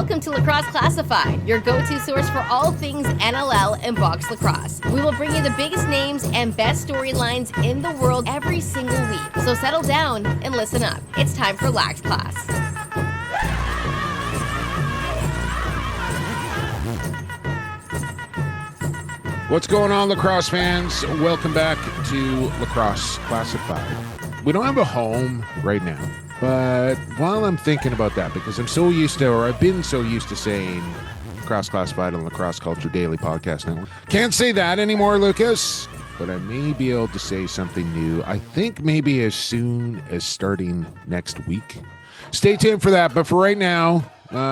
Welcome to Lacrosse Classified, your go-to source for all things NLL and box lacrosse. We will bring you the biggest names and best storylines in the world every single week. So settle down and listen up. It's time for Lax Class. What's going on, lacrosse fans? Welcome back to Lacrosse Classified. We don't have a home right now, but while I'm thinking about that, because I'm so used to, or I've been so used to saying Lacrosse Classified on Lacrosse Culture Daily Podcast Network. Can't say that anymore, Lucas, but I may be able to say something new. I think maybe as soon as starting next week. Stay tuned for that, but for right now,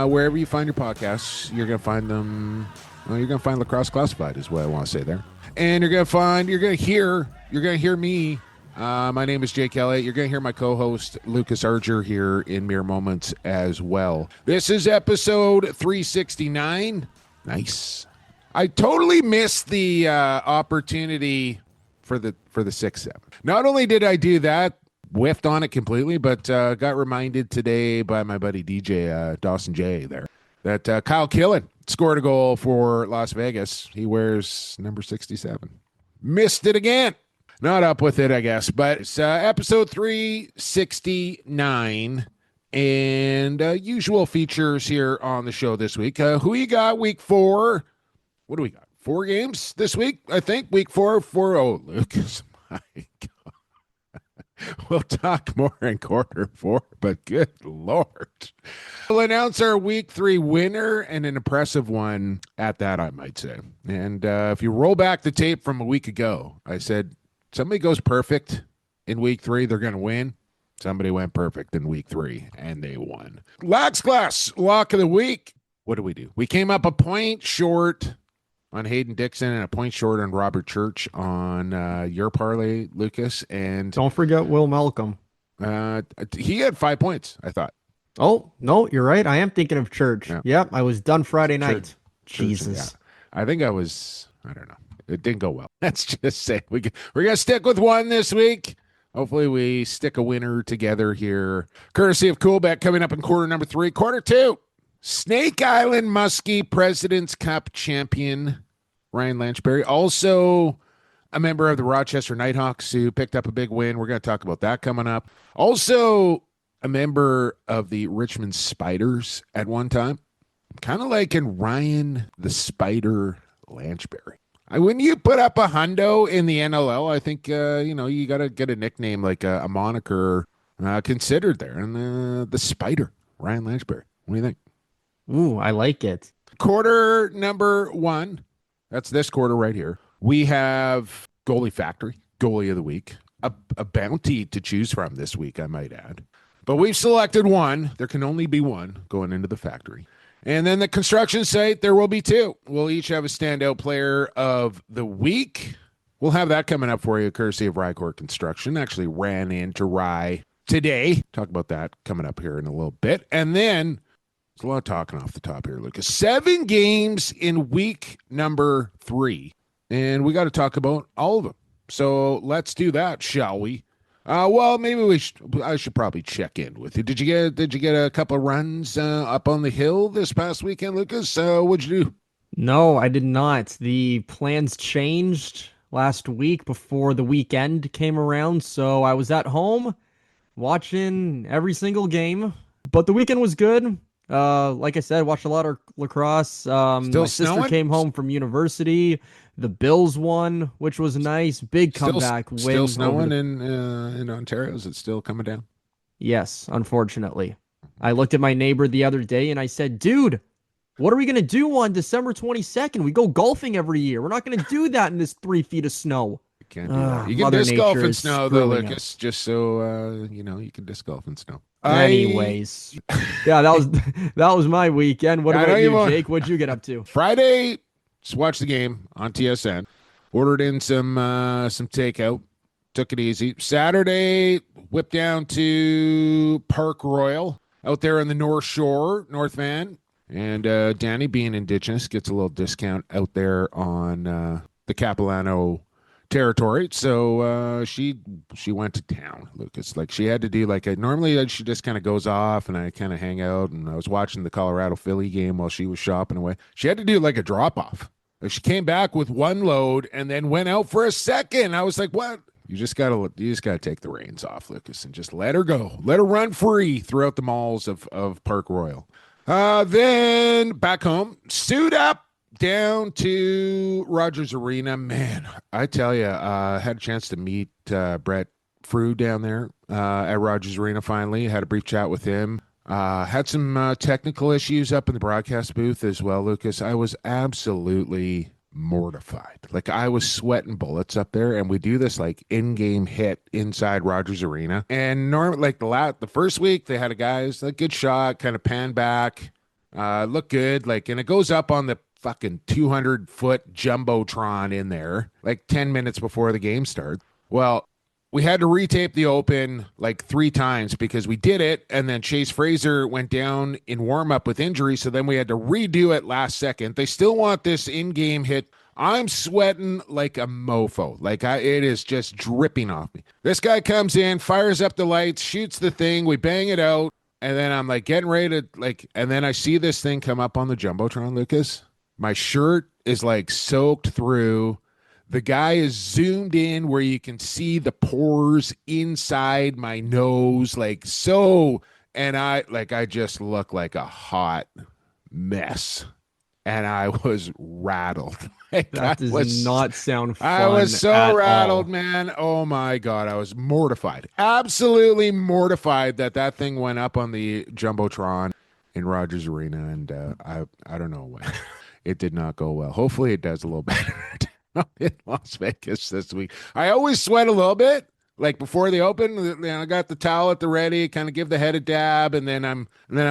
wherever you find your podcasts, you're going to find them. Well, you're going to find Lacrosse Classified is what I want to say there. And you're going to hear me. My name is Jake Elliott. You're going to hear my co-host, Lucas Arger, here in mere moments as well. This is episode 369. Nice. I totally missed the opportunity for the 6-7. Not only did I do that, whiffed on it completely, but got reminded today by my buddy DJ Dawson J there that Kyle Killen scored a goal for Las Vegas. He wears number 67. Missed it again. Not up with it, I guess. But it's episode 369 and usual features here on the show this week. Who you got week 4? What do we got? 4 games this week, I think. Week 4. Oh, Lucas, my God. We'll talk more in quarter 4, but good Lord. We'll announce our week 3 winner, and an impressive one at that, I might say. And if you roll back the tape from a week ago, I said, somebody goes perfect in week 3, they're going to win. Somebody went perfect in week 3, and they won. Lax Class, lock of the week. What do? We came up a point short on Hayden Dixon and a point short on Robert Church on your parlay, Lucas. And don't forget Will Malcolm. He had 5 points, I thought. Oh, no, you're right. I am thinking of Church. Yeah. Yep, I was done Friday night. Jesus. Yeah. I think I don't know. It didn't go well. Let's just say we're going to stick with one this week. Hopefully we stick a winner together here. Courtesy of Coolbet, coming up in quarter number 3. Quarter 2. Snake Island Muskie President's Cup champion Ryan Lanchbury, also a member of the Rochester Knighthawks who picked up a big win. We're going to talk about that coming up. Also a member of the Richmond Spiders at one time. Kind of like in Ryan the Spider Lanchbury. When you put up a hundo in the NLL, I think, you got to get a nickname like a moniker considered there. And the Spider, Ryan Lanchbury. What do you think? Ooh, I like it. Quarter number 1. That's this quarter right here. We have Goalie Factory, Goalie of the Week. A bounty to choose from this week, I might add. But we've selected one. There can only be one going into the factory. And then the construction site, there will be 2. We'll each have a standout player of the week. We'll have that coming up for you, courtesy of RyCor Construction. Actually ran into Rye today. Talk about that coming up here in a little bit. And then there's a lot of talking off the top here, Lucas. 7 games in week number 3. And we got to talk about all of them. So let's do that, shall we? Well, maybe I should probably check in with you. Did you get a couple of runs up on the hill this past weekend, Lucas? What'd you do? No, I did not. The plans changed last week before the weekend came around, so I was at home watching every single game. But the weekend was good. Like I said, watched a lot of lacrosse. My sister came home from university. The Bills won, which was nice. Big comeback win. Still snowing in Ontario? Is it still coming down? Yes, unfortunately. I looked at my neighbor the other day and I said, dude, what are we going to do on December 22nd? We go golfing every year. We're not going to do that in this 3 feet of snow. You can't do that. You can disc golf in snow, though, Lucas, just so, you can disc golf in snow. Anyways. Yeah, that was my weekend. What about you, Jake? What'd you get up to? Friday, just watched the game on TSN. Ordered in some takeout. Took it easy. Saturday, whipped down to Park Royal out there on the North Shore, North Van. And Danny, being Indigenous, gets a little discount out there on the Capilano territory. So she went to town, Lucas. Like she had to do like normally she just kind of goes off and I kind of hang out. And I was watching the Colorado Philly game while she was shopping away. She had to do like a drop off. Like she came back with one load and then went out for a second. I was like, what? You just gotta take the reins off, Lucas, and just let her go. Let her run free throughout the malls of Park Royal. Then back home, suit up down to Rogers Arena. Man, I tell you, I had a chance to meet Brett Frew down there at Rogers Arena finally. Had a brief chat with him. Had some technical issues up in the broadcast booth as well, Lucas. I was absolutely mortified. Like I was sweating bullets up there, and we do this like in-game hit inside Rogers Arena. And normally, like the first week, they had a guy's like good shot, kind of pan back, looked good, like, and it goes up on the fucking 200-foot jumbotron in there, like 10 minutes before the game starts. Well, we had to retape the open like 3 times because we did it, and then Chase Fraser went down in warm-up with injury, so then we had to redo it last second. They still want this in-game hit. I'm sweating like a mofo. Like it is just dripping off me. This guy comes in, fires up the lights, shoots the thing, we bang it out, and then I'm like getting ready to like, and then I see this thing come up on the jumbotron, Lucas. My shirt is like soaked through. The guy is zoomed in where you can see the pores inside my nose, like so. And I just look like a hot mess. And I was rattled. Like, That does not sound fun. I was so rattled, all. man. Oh my God. I was mortified. Absolutely mortified that thing went up on the Jumbotron in Rogers Arena. And I don't know when. It did not go well. Hopefully it does a little better in Las Vegas this week. I always sweat a little bit, like before the open. I got the towel at the ready, kind of give the head a dab, and then I'm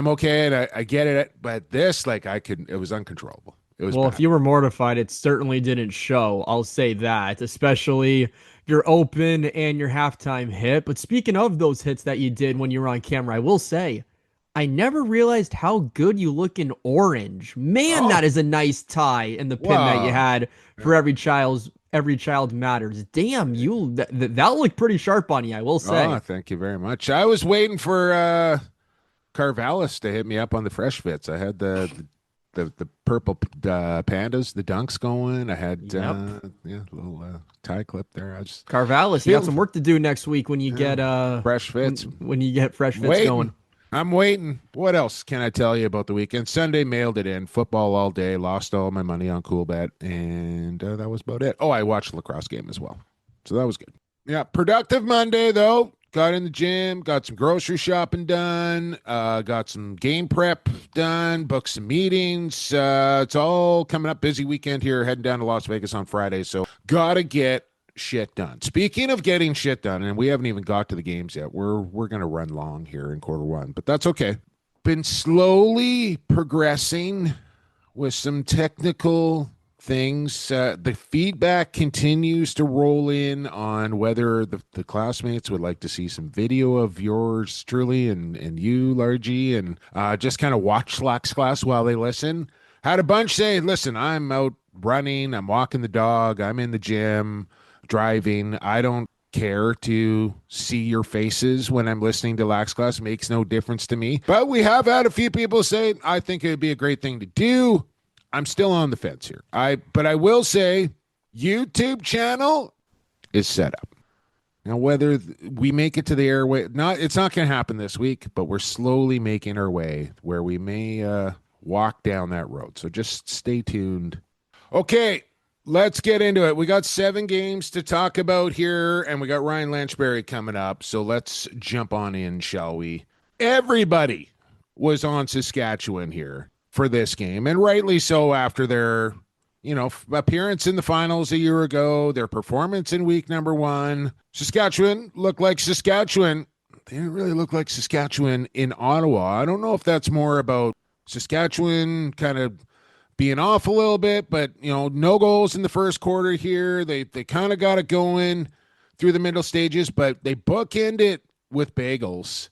okay, and I get it. But this, like, it was uncontrollable. It was Well, bad. if you were mortified, it certainly didn't show. I'll say that, especially your open and your halftime hit. But speaking of those hits that you did when you were on camera, I will say, I never realized how good you look in orange. Man, that is a nice tie in the pin that you had for every child matters. Damn, that looked pretty sharp on you, I will say. Oh, thank you very much. I was waiting for Carvallis to hit me up on the fresh fits. I had the purple pandas, the dunks going. I had a little tie clip there. I just Carvallis, you got some work to do next week when you get fresh fits. When you get fresh fits going. I'm waiting. What else can I tell you about the weekend? Sunday, mailed it in. Football all day. Lost all my money on Coolbet. And that was about it. Oh, I watched the lacrosse game as well. So that was good. Yeah, productive Monday, though. Got in the gym. Got some grocery shopping done. Got some game prep done. Booked some meetings. It's all coming up. Busy weekend here. Heading down to Las Vegas on Friday. So got to get shit done. Speaking of getting shit done, and we haven't even got to the games yet. We're going to run long here in quarter one, but that's okay. Been slowly progressing with some technical things. The feedback continues to roll in on whether the classmates would like to see some video of yours truly and you, Largy, and just kind of watch Lax Class while they listen. Had a bunch say, listen, I'm out running, I'm walking the dog, I'm in the gym, driving. I don't care to see your faces when I'm listening to Lax Class. Makes no difference to me. But we have had a few people say, I think it would be a great thing to do. I'm still on the fence here. But I will say, YouTube channel is set up. Now, whether we make it to the airway, it's not going to happen this week, but we're slowly making our way where we may walk down that road. So just stay tuned. Okay. Let's get into it. We got 7 games to talk about here, and we got Ryan Lanchbury coming up. So let's jump on in, shall we? Everybody was on Saskatchewan here for this game, and rightly so after their, appearance in the finals a year ago, their performance in week number 1. Saskatchewan looked like Saskatchewan. They didn't really look like Saskatchewan in Ottawa. I don't know if that's more about Saskatchewan kind of being off a little bit, but no goals in the first quarter here. They kind of got it going through the middle stages, but they bookend it with bagels.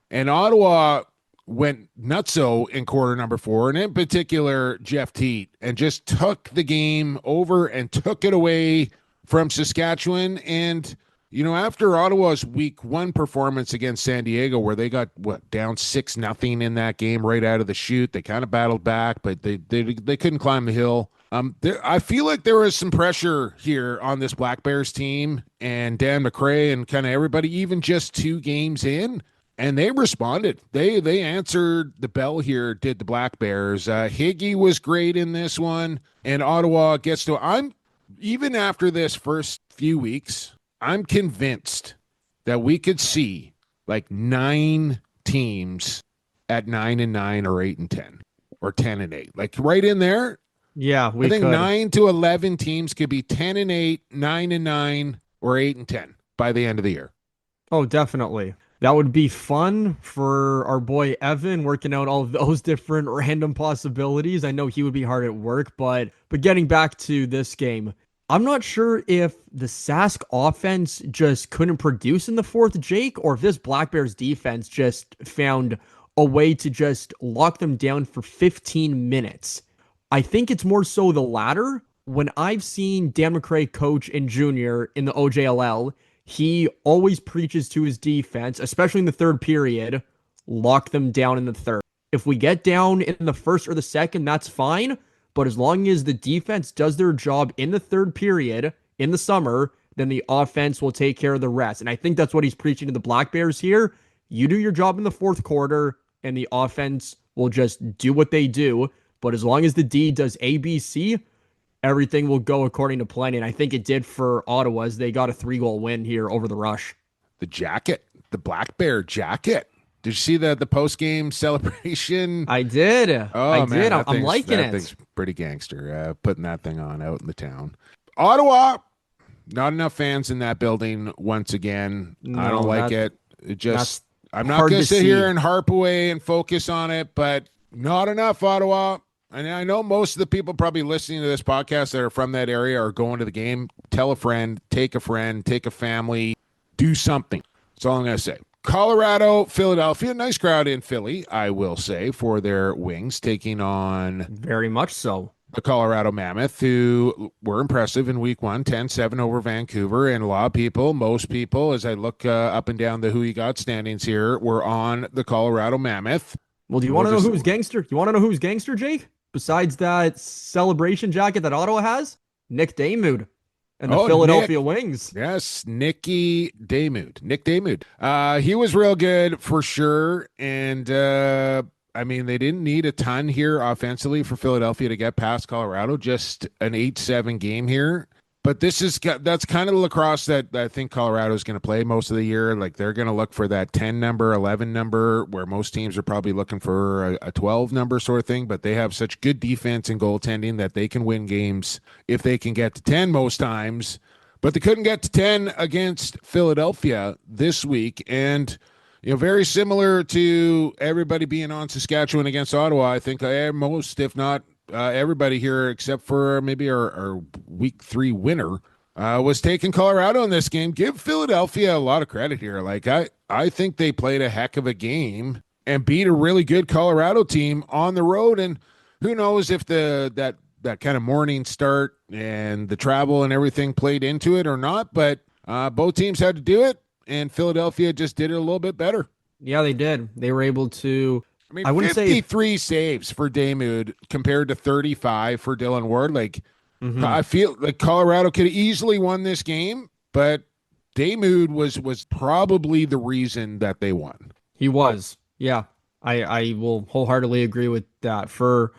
And Ottawa went nutso in quarter number 4, and in particular Jeff Teat, and just took the game over and took it away from Saskatchewan. And, after Ottawa's week 1 performance against San Diego, where they got, down 6-0 in that game right out of the chute, they kind of battled back, but they couldn't climb the hill. I feel like there was some pressure here on this Black Bears team and Dan McRae and kind of everybody, even just 2 games in, and they responded. They answered the bell here, did the Black Bears. Higgy was great in this one, and Ottawa gets to. Even after this first few weeks, I'm convinced that we could see like 9 teams at 9-9 or 8-10 or 10-8, like right in there. Yeah, I think 9 to 11 teams could be 10-8, 9-9, or 8-10 by the end of the year. Oh, definitely. That would be fun for our boy Evan working out all of those different random possibilities. I know he would be hard at work, but getting back to this game, I'm not sure if the Sask offense just couldn't produce in the fourth, Jake, or if this Black Bears defense just found a way to just lock them down for 15 minutes. I think it's more so the latter. When I've seen Dan McRae coach and junior in the OJLL, he always preaches to his defense, especially in the third period, lock them down in the third. If we get down in the first or the second, that's fine. But as long as the defense does their job in the third period in the summer, then the offense will take care of the rest. And I think that's what he's preaching to the Black Bears here. You do your job in the fourth quarter, and the offense will just do what they do. But as long as the D does ABC, everything will go according to plan. And I think it did for Ottawa as they got a 3-goal win here over the Rush. The jacket, the Black Bear jacket. Did you see the post-game celebration? I did. Oh, man, I'm liking it. That thing's pretty gangster, putting that thing on out in the town. Ottawa, not enough fans in that building once again. No, I don't like it. I'm not going to sit here and harp away and focus on it, but not enough, Ottawa. And I know most of the people probably listening to this podcast that are from that area are going to the game. Tell a friend, take a family, do something. That's all I'm going to say. Colorado, Philadelphia, nice crowd in Philly, I will say, for their Wings, taking on very much so the Colorado Mammoth, who were impressive in week 1, 10-7 over Vancouver. And a lot of people, most people, as I look up and down the Who You Got standings here, were on the Colorado Mammoth. Well, do you want to know who's gangster? You want to know who's gangster, Jake? Besides that celebration jacket that Ottawa has? Nick Damude and the Philadelphia Wings. Yes, Nick Damude. He was real good for sure. And, they didn't need a ton here offensively for Philadelphia to get past Colorado. Just an 8-7 game here. But that's kind of the lacrosse that I think Colorado is going to play most of the year. Like, they're going to look for that 10 number, 11 number, where most teams are probably looking for a 12 number sort of thing. But they have such good defense and goaltending that they can win games if they can get to 10 most times. But they couldn't get to 10 against Philadelphia this week. And, very similar to everybody being on Saskatchewan against Ottawa, I think most, if not everybody here except for maybe our week 3 winner was taking Colorado in this game. Give Philadelphia a lot of credit here. Like, I think they played a heck of a game and beat a really good Colorado team on the road. And who knows if that kind of morning start and the travel and everything played into it or not, but both teams had to do it, and Philadelphia just did it a little bit better. Yeah, they did. They were able to. I wouldn't 53 saves for Damude compared to 35 for Dylan Ward. Like, I feel like Colorado could have easily won this game, but Damude was probably the reason that they won. He was. Yeah, I will wholeheartedly agree with that. For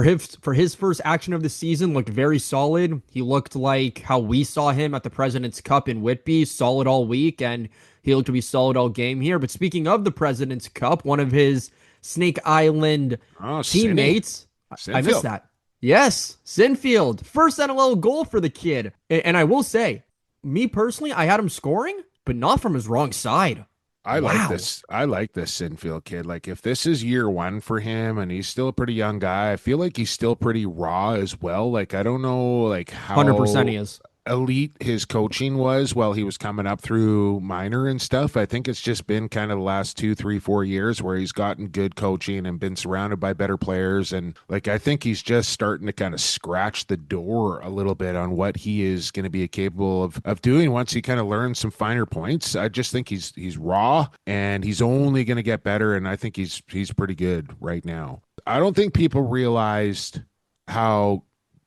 his first action of the season, looked very solid. He looked like how we saw him at the President's Cup in Whitby, solid all week, and he looked to be solid all game here. But speaking of the President's Cup, one of his Snake Island teammates. I missed that. Yes, Sinfield. First NLL goal for the kid. And I will say, me personally, I had him scoring, but not from his wrong side. I like this Sinfield kid. Like, if this is year 1 for him and he's still a pretty young guy, I feel like he's still pretty raw as well. Like, I don't know, like, how 100% he is. elite his coaching was while he was coming up through minor and stuff. I think it's just been kind of the last 2, 3, 4 years where he's gotten good coaching and been surrounded by better players. And like, I think he's just starting to kind of scratch the door a little bit on what he is going to be capable of doing once he kind of learns some finer points. I just think he's raw and he's only going to get better. And I think he's pretty good right now. I don't think people realized how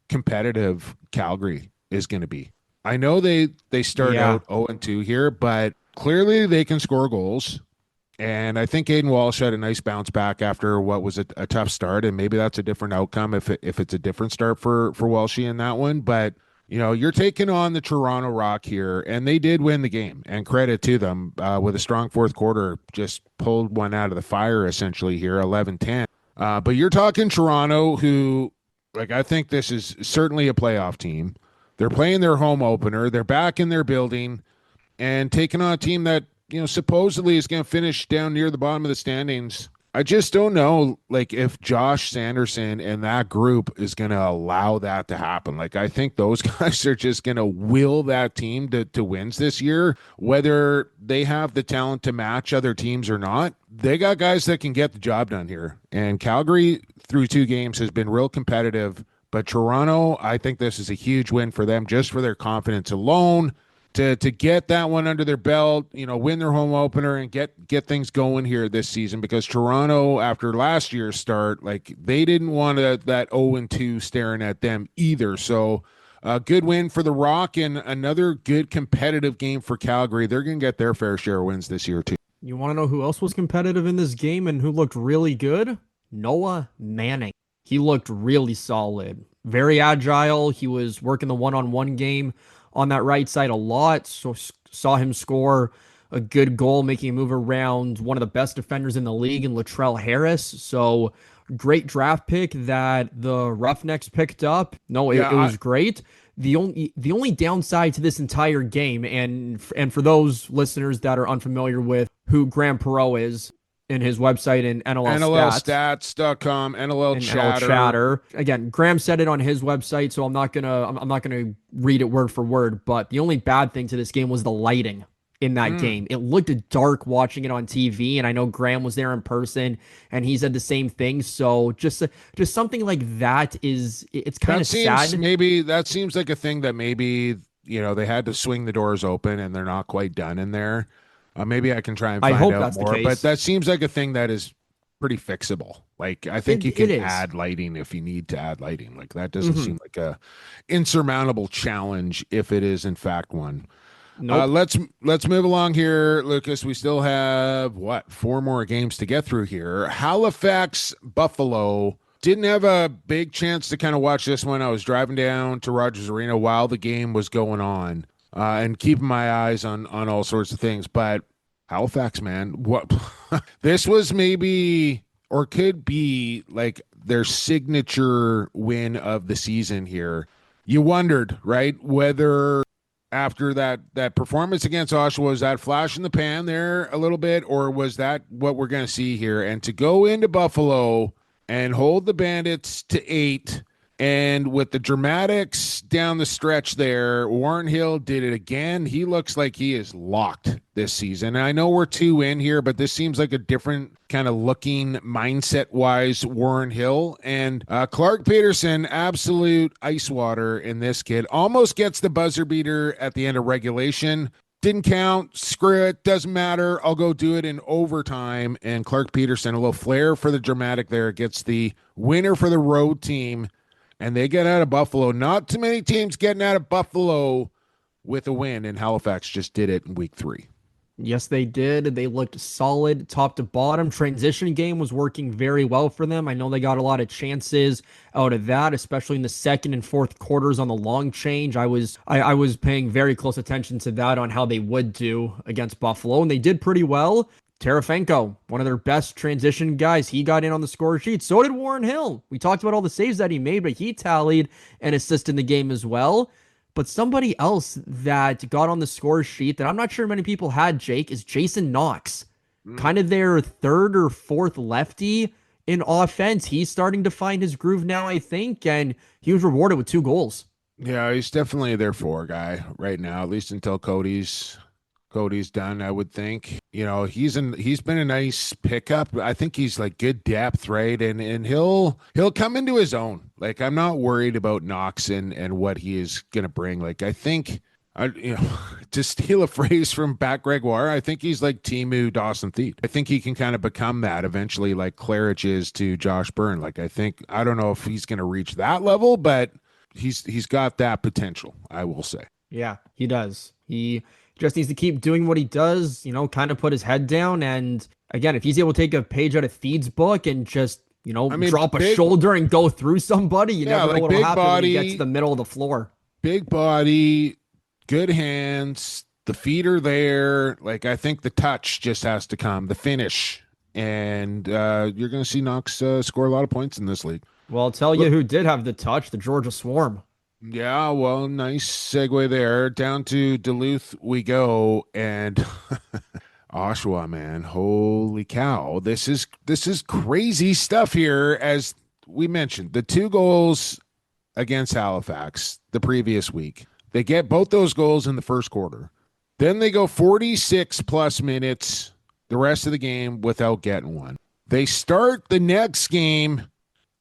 competitive Calgary is going to be. I know they start out 0-2 here, but clearly they can score goals. And I think Aiden Walsh had a nice bounce back after what was a tough start, and maybe that's a different outcome if it's a different start for Walshy in that one. But you know, you're taking on the Toronto Rock here, and they did win the game, and credit to them with a strong fourth quarter, just pulled one out of the fire essentially here, 11-10. But you're talking Toronto, who, like, I think this is certainly a playoff team. They're playing their home opener. They're back in their building and taking on a team that, you know, supposedly is going to finish down near the bottom of the standings. I just don't know, like, if Josh Sanderson and that group is going to allow that to happen. Like, I think those guys are just going to will that team to wins this year, whether they have the talent to match other teams or not. They got guys that can get the job done here. And Calgary, through 2 games, has been real competitive. But Toronto, I think this is a huge win for them just for their confidence alone. To get that one under their belt, you know, win their home opener and get things going here this season, because Toronto, after last year's start, like, they didn't want that 0-2 staring at them either. So a good win for the Rock and another good competitive game for Calgary. They're going to get their fair share of wins this year too. You want to know who else was competitive in this game and who looked really good? Noah Manning. He looked really solid, very agile. He was working the one-on-one game on that right side a lot. So saw him score a good goal, making a move around one of the best defenders in the league in Latrell Harris. So great draft pick that the Roughnecks picked up. No, it was great. The only downside to this entire game, and for those listeners that are unfamiliar with who Graham Perot is, in his website in NLLstats.com, NLL Chatter. Again, Graham said it on his website, so I'm not gonna read it word for word. But the only bad thing to this game was the lighting in that game. It looked dark watching it on TV, and I know Graham was there in person, and he said the same thing. So just something like that it's kind of sad. Maybe that seems like a thing that maybe, you know, they had to swing the doors open and they're not quite done in there. Maybe I can try and find out more, but that seems like a thing that is pretty fixable. Like, I think you can add lighting if you need to add lighting. Like, that doesn't seem like a insurmountable challenge if it is in fact one. Nope. Let's move along here, Lucas. We still have 4 more games to get through here. Halifax, Buffalo. Didn't have a big chance to kind of watch this one. I was driving down to Rogers Arena while the game was going on. And keeping my eyes on all sorts of things. But Halifax, man, what this was maybe or could be like their signature win of the season here. You wondered, right, whether after that performance against Oshawa, was that flash in the pan there a little bit, or was that what we're going to see here? And to go into Buffalo and hold the Bandits to 8, and with the dramatics down the stretch there, Warren Hill did it again. He looks like he is locked this season. And I know we're 2 in here, but this seems like a different kind of looking mindset-wise Warren Hill. And Clark Peterson, absolute ice water in this kid. Almost gets the buzzer beater at the end of regulation. Didn't count. Screw it. Doesn't matter. I'll go do it in overtime. And Clark Peterson, a little flair for the dramatic there, gets the winner for the road team. And they get out of Buffalo. Not too many teams getting out of Buffalo with a win, and Halifax just did it in week 3. Yes, they did. They looked solid top to bottom. Transition game was working very well for them. I know they got a lot of chances out of that, especially in the second and fourth quarters on the long change. I was paying very close attention to that on how they would do against Buffalo, and they did pretty well. Terefenko, one of their best transition guys, he got in on the score sheet. So did Warren Hill. We talked about all the saves that he made, but he tallied an assist in the game as well. But somebody else that got on the score sheet that I'm not sure many people had, Jake, is Jason Knox. Kind of their 3rd or 4th lefty in offense. He's starting to find his groove now, I think, and he was rewarded with 2 goals. Yeah, he's definitely their four guy right now, at least until Cody's done, I would think. He's been a nice pickup. I think he's like good depth, right? And he'll come into his own. Like I'm not worried about Knox and what he is gonna bring. Like I think to steal a phrase from Pat Gregoire, I think he's like Timu Dawson Thief. I think he can kind of become that eventually, like Claridge is to Josh Byrne. Like I don't know if he's gonna reach that level, but he's got that potential, I will say. Yeah, he does. He just needs to keep doing what he does, kind of put his head down. And again, if he's able to take a page out of Theed's book and just, I mean, drop a shoulder and go through somebody, you yeah, never know like what'll big happen when he body, gets to the middle of the floor. big body, good hands, the feet are there. Like I think the touch just has to come, the finish, and you're going to see Knox score a lot of points in this league. Well, I'll tell you Look, who did have the touch, the Georgia Swarm. yeah, well, nice segue there. Down to Duluth we go, and Oshawa, man, holy cow, this is crazy stuff here. As we mentioned, the 2 goals against Halifax the previous week. They get both those goals in the first quarter. Then they go 46 plus minutes the rest of the game without getting one. They start the next game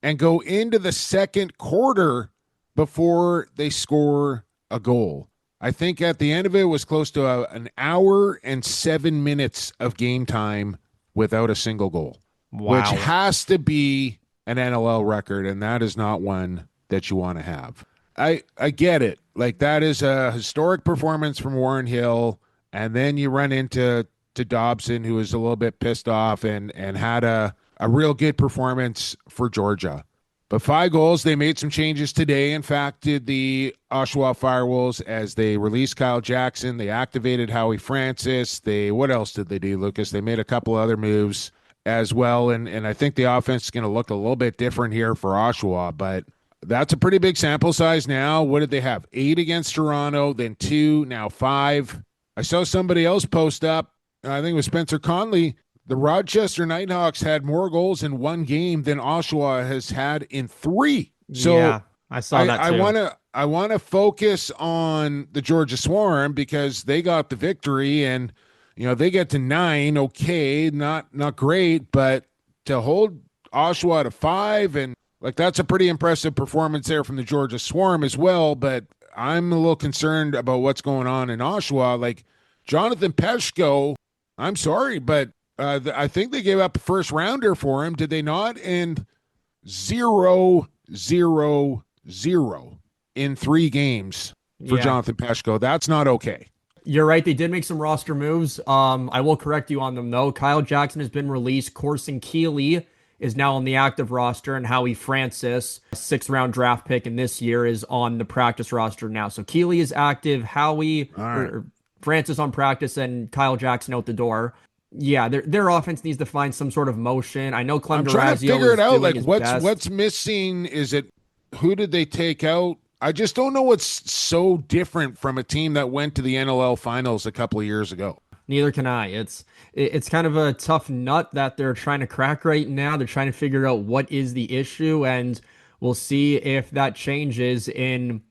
and go into the second quarter before they score a goal. I think at the end of it was close to an hour and 7 minutes of game time without a single goal, which Wow. has to be an NLL record, and that is not one that you want to have. I get it. Like that is a historic performance from Warren Hill, and then you run into Dobson, who was a little bit pissed off and had a real good performance for Georgia. But 5 goals, they made some changes today. In fact, did the Oshawa Firewolves as they released Kyle Jackson. They activated Howie Francis. What else did they do, Lucas? They made a couple other moves as well. And I think the offense is going to look a little bit different here for Oshawa, but that's a pretty big sample size now. What did they have? 8 against Toronto, then 2, now 5. I saw somebody else post up, I think it was Spencer Conley. The Rochester Knighthawks had more goals in one game than Oshawa has had in 3. So yeah, I saw that too. I want to focus on the Georgia Swarm because they got the victory and they get to 9. Okay, not great, but to hold Oshawa to 5 and like that's a pretty impressive performance there from the Georgia Swarm as well. But I'm a little concerned about what's going on in Oshawa. Like Jonathan Peshko, I'm sorry, but I think they gave up a first rounder for him. Did they not? And 0-0-0 in 3 games for Jonathan Peshko. That's not okay. You're right. They did make some roster moves. I will correct you on them, though. Kyle Jackson has been released. Corson Keeley is now on the active roster, and Howie Francis, a 6th-round draft pick in this year, is on the practice roster now. So Keeley is active. Howie, or Francis on practice, and Kyle Jackson out the door. Yeah, their offense needs to find some sort of motion. I know Clem I'm trying to Durazio figure it out. doing Like his what's best. missing? Is it who did they take out? I just don't know what's so different from a team that went to the NLL finals a couple of years ago. Neither can I. It's kind of a tough nut that they're trying to crack right now. They're trying to figure out what is the issue, and we'll see if that changes in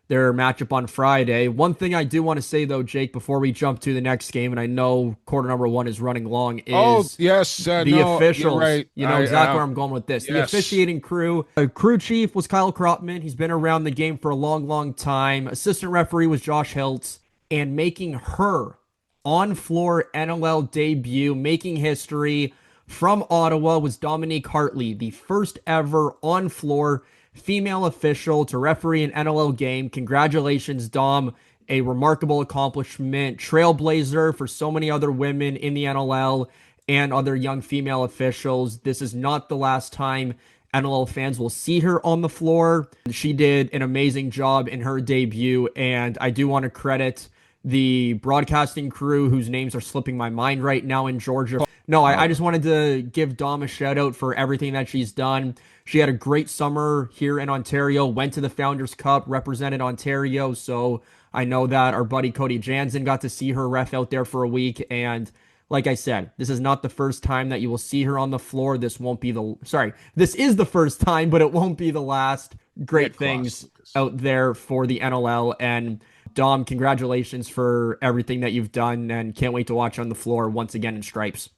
their matchup on Friday. One thing I do want to say, though, Jake, before we jump to the next game, and I know quarter number 1 is running long, is the officials. Right. You know exactly where I'm going with this. Yes. The officiating crew. Crew chief was Kyle Kropman. He's been around the game for a long, long time. Assistant referee was Josh Hiltz. And making her on-floor NLL debut, making history from Ottawa, was Dominique Hartley, the first ever on-floor female official to referee an NLL game. Congratulations, Dom. A remarkable accomplishment. Trailblazer for so many other women in the NLL and other young female officials. This is not the last time NLL fans will see her on the floor. She did an amazing job in her debut, and I do want to credit the broadcasting crew whose names are slipping my mind right now in Georgia. No, I just wanted to give Dom a shout out for everything that she's done. She had a great summer here in Ontario, went to the Founders Cup, represented Ontario. So I know that our buddy Cody Jansen got to see her ref out there for a week. And Like I said, this is not the first time that you will see her on the floor. This is the first time, but it won't be the last. Great Get crossed, things Lucas. out there for the NLL. And Dom, congratulations for everything that you've done, and can't wait to watch you on the floor once again in stripes.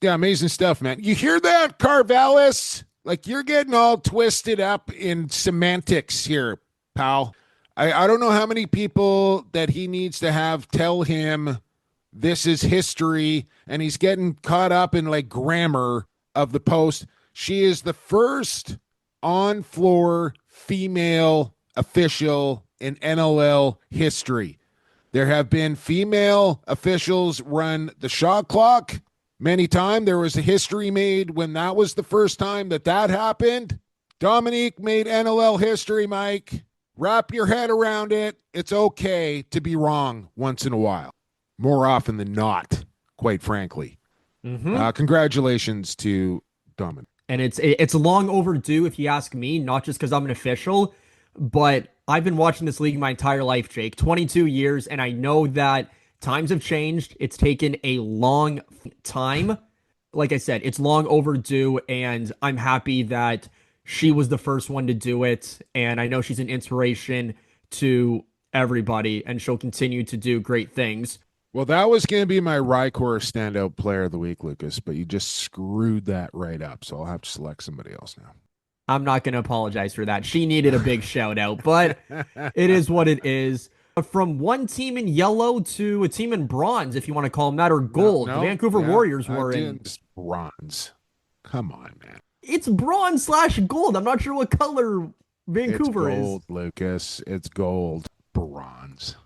Yeah, amazing stuff, man. You hear that, Carvelis? Like, you're getting all twisted up in semantics here, pal. I don't know how many people that he needs to have tell him this is history, and he's getting caught up in like grammar of the post. She is the first on-floor female official in NLL history. There have been female officials run the shot clock many times. There was a history made when that was the first time that happened. Dominique made NLL history, Mike. Wrap your head around it. It's okay to be wrong once in a while. More often than not, quite frankly. Congratulations to Dominic. And it's long overdue, if you ask me, not just because I'm an official, but I've been watching this league my entire life, Jake, 22 years, and I know that times have changed. It's taken a long time. Like I said, it's long overdue, and I'm happy that she was the first one to do it, and I know she's an inspiration to everybody, and she'll continue to do great things. Well, that was going to be my RyCor standout player of the week, Lucas, but you just screwed that right up, so I'll have to select somebody else now. I'm not going to apologize for that. She needed a big shout out, but it is what it is. From one team in yellow to a team in bronze, if you want to call them that, or gold. The Vancouver Warriors were in bronze. Come on, man. It's bronze/gold. I'm not sure what color Vancouver is. It's gold, is. Lucas. It's gold. Bronze.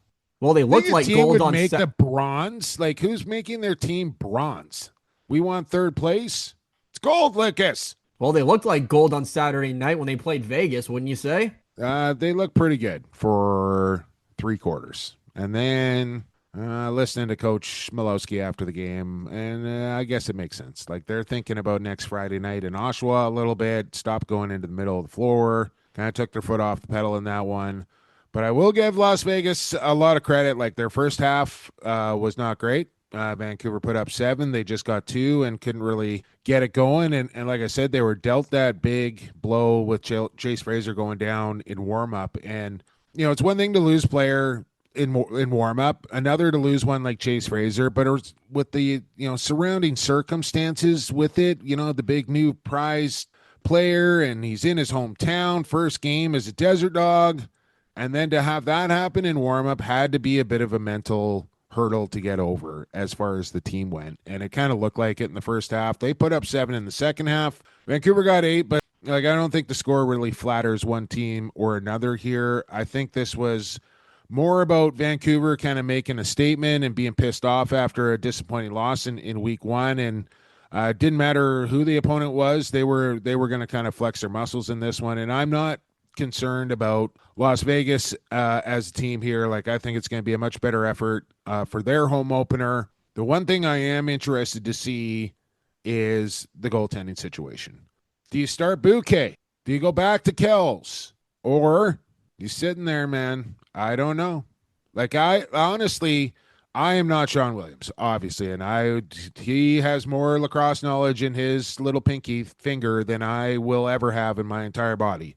Well, they look like gold on make the bronze. Like, who's making their team bronze? We want third place. It's gold, Lucas. Well, they looked like gold on Saturday night when they played Vegas, wouldn't you say? They look pretty good for 3 quarters. And then listening to Coach Milowski after the game, and I guess it makes sense. Like, they're thinking about next Friday night in Oshawa a little bit, stop going into the middle of the floor, kind of took their foot off the pedal in that one. But I will give Las Vegas a lot of credit. Like, their first half was not great. Vancouver put up 7. They just got 2 and couldn't really get it going. And like I said, they were dealt that big blow with Chase Fraser going down in warm-up. And, you know, it's one thing to lose player in warm-up, another to lose one like Chase Fraser. But it was with the, you know, surrounding circumstances with it, you know, the big new prize player, and he's in his hometown, first game as a Desert Dog. And then to have that happen in warm-up had to be a bit of a mental hurdle to get over as far as the team went. And it kind of looked like it in the first half. They put up 7 in the second half. Vancouver got 8, but like, I don't think the score really flatters one team or another here. I think this was more about Vancouver kind of making a statement and being pissed off after a disappointing loss in week 1. And it didn't matter who the opponent was. They were going to kind of flex their muscles in this one. And I'm not concerned about Las Vegas as a team here. Like, I think it's going to be a much better effort for their home opener. The one thing I am interested to see is the goaltending situation. Do you start Bouquet? Do you go back to Kells? Or you sitting there, man? I don't know. Like, I am not Sean Williams, obviously, and he has more lacrosse knowledge in his little pinky finger than I will ever have in my entire body.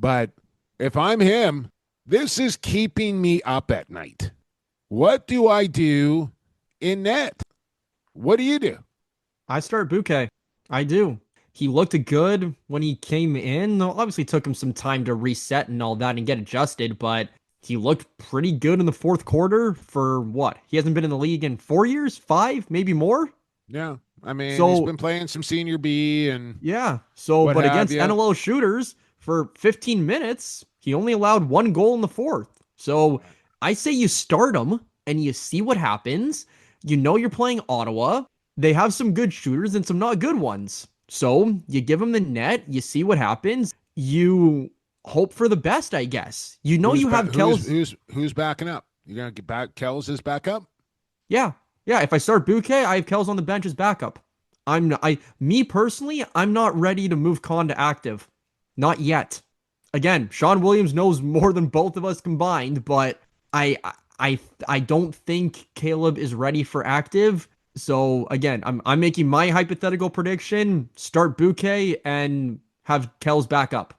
But if I'm him, this is keeping me up at night. What do I do in net? What do you do? I start Bouquet. I do. He looked good when he came in. Obviously, it took him some time to reset and all that and get adjusted, but he looked pretty good in the fourth quarter for what? He hasn't been in the league in 4 years? 5? Maybe more? Yeah. I mean, he's been playing some senior B and yeah. So, but against NLL shooters, for 15 minutes, he only allowed 1 goal in the fourth. So I say you start him and you see what happens. You know you're playing Ottawa. They have some good shooters and some not good ones. So you give him the net. You see what happens. You hope for the best, I guess. You know you have Kells. Who's backing up? You're going to get back Kells as backup? Yeah. Yeah, if I start Bouquet, I have Kells on the bench as backup. Me personally, I'm not ready to move Con to active. Not yet. Again, Sean Williams knows more than both of us combined, but I don't think Caleb is ready for active. So again, I'm making my hypothetical prediction: start Bouquet and have Kells back up.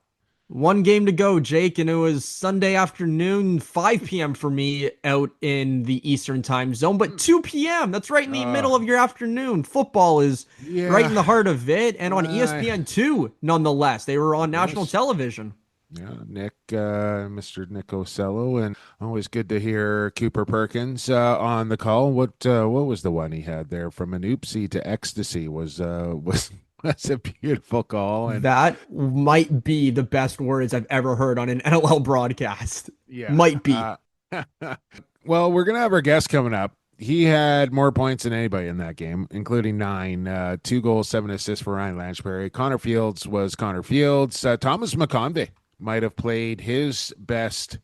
One game to go, Jake, and it was Sunday afternoon, 5 p.m. for me out in the Eastern time zone, but 2 p.m. That's right in the middle of your afternoon. Football is right in Yeah. the heart of it, and on ESPN2, nonetheless. They were on national Yes. television. Yeah, Mr. Nick Ocello, and always good to hear Cooper Perkins on the call. What was the one he had there from an oopsie to ecstasy was was a beautiful call, and That might be the best words I've ever heard on an NLL broadcast. yeah. Might be. Well, we're gonna have our guest coming up. He had more points than anybody in that game, including 9, 2 goals, 7 assists for Ryan Lanchbury. Connor Fields was Connor Fields. Thomas McConvey might have played his best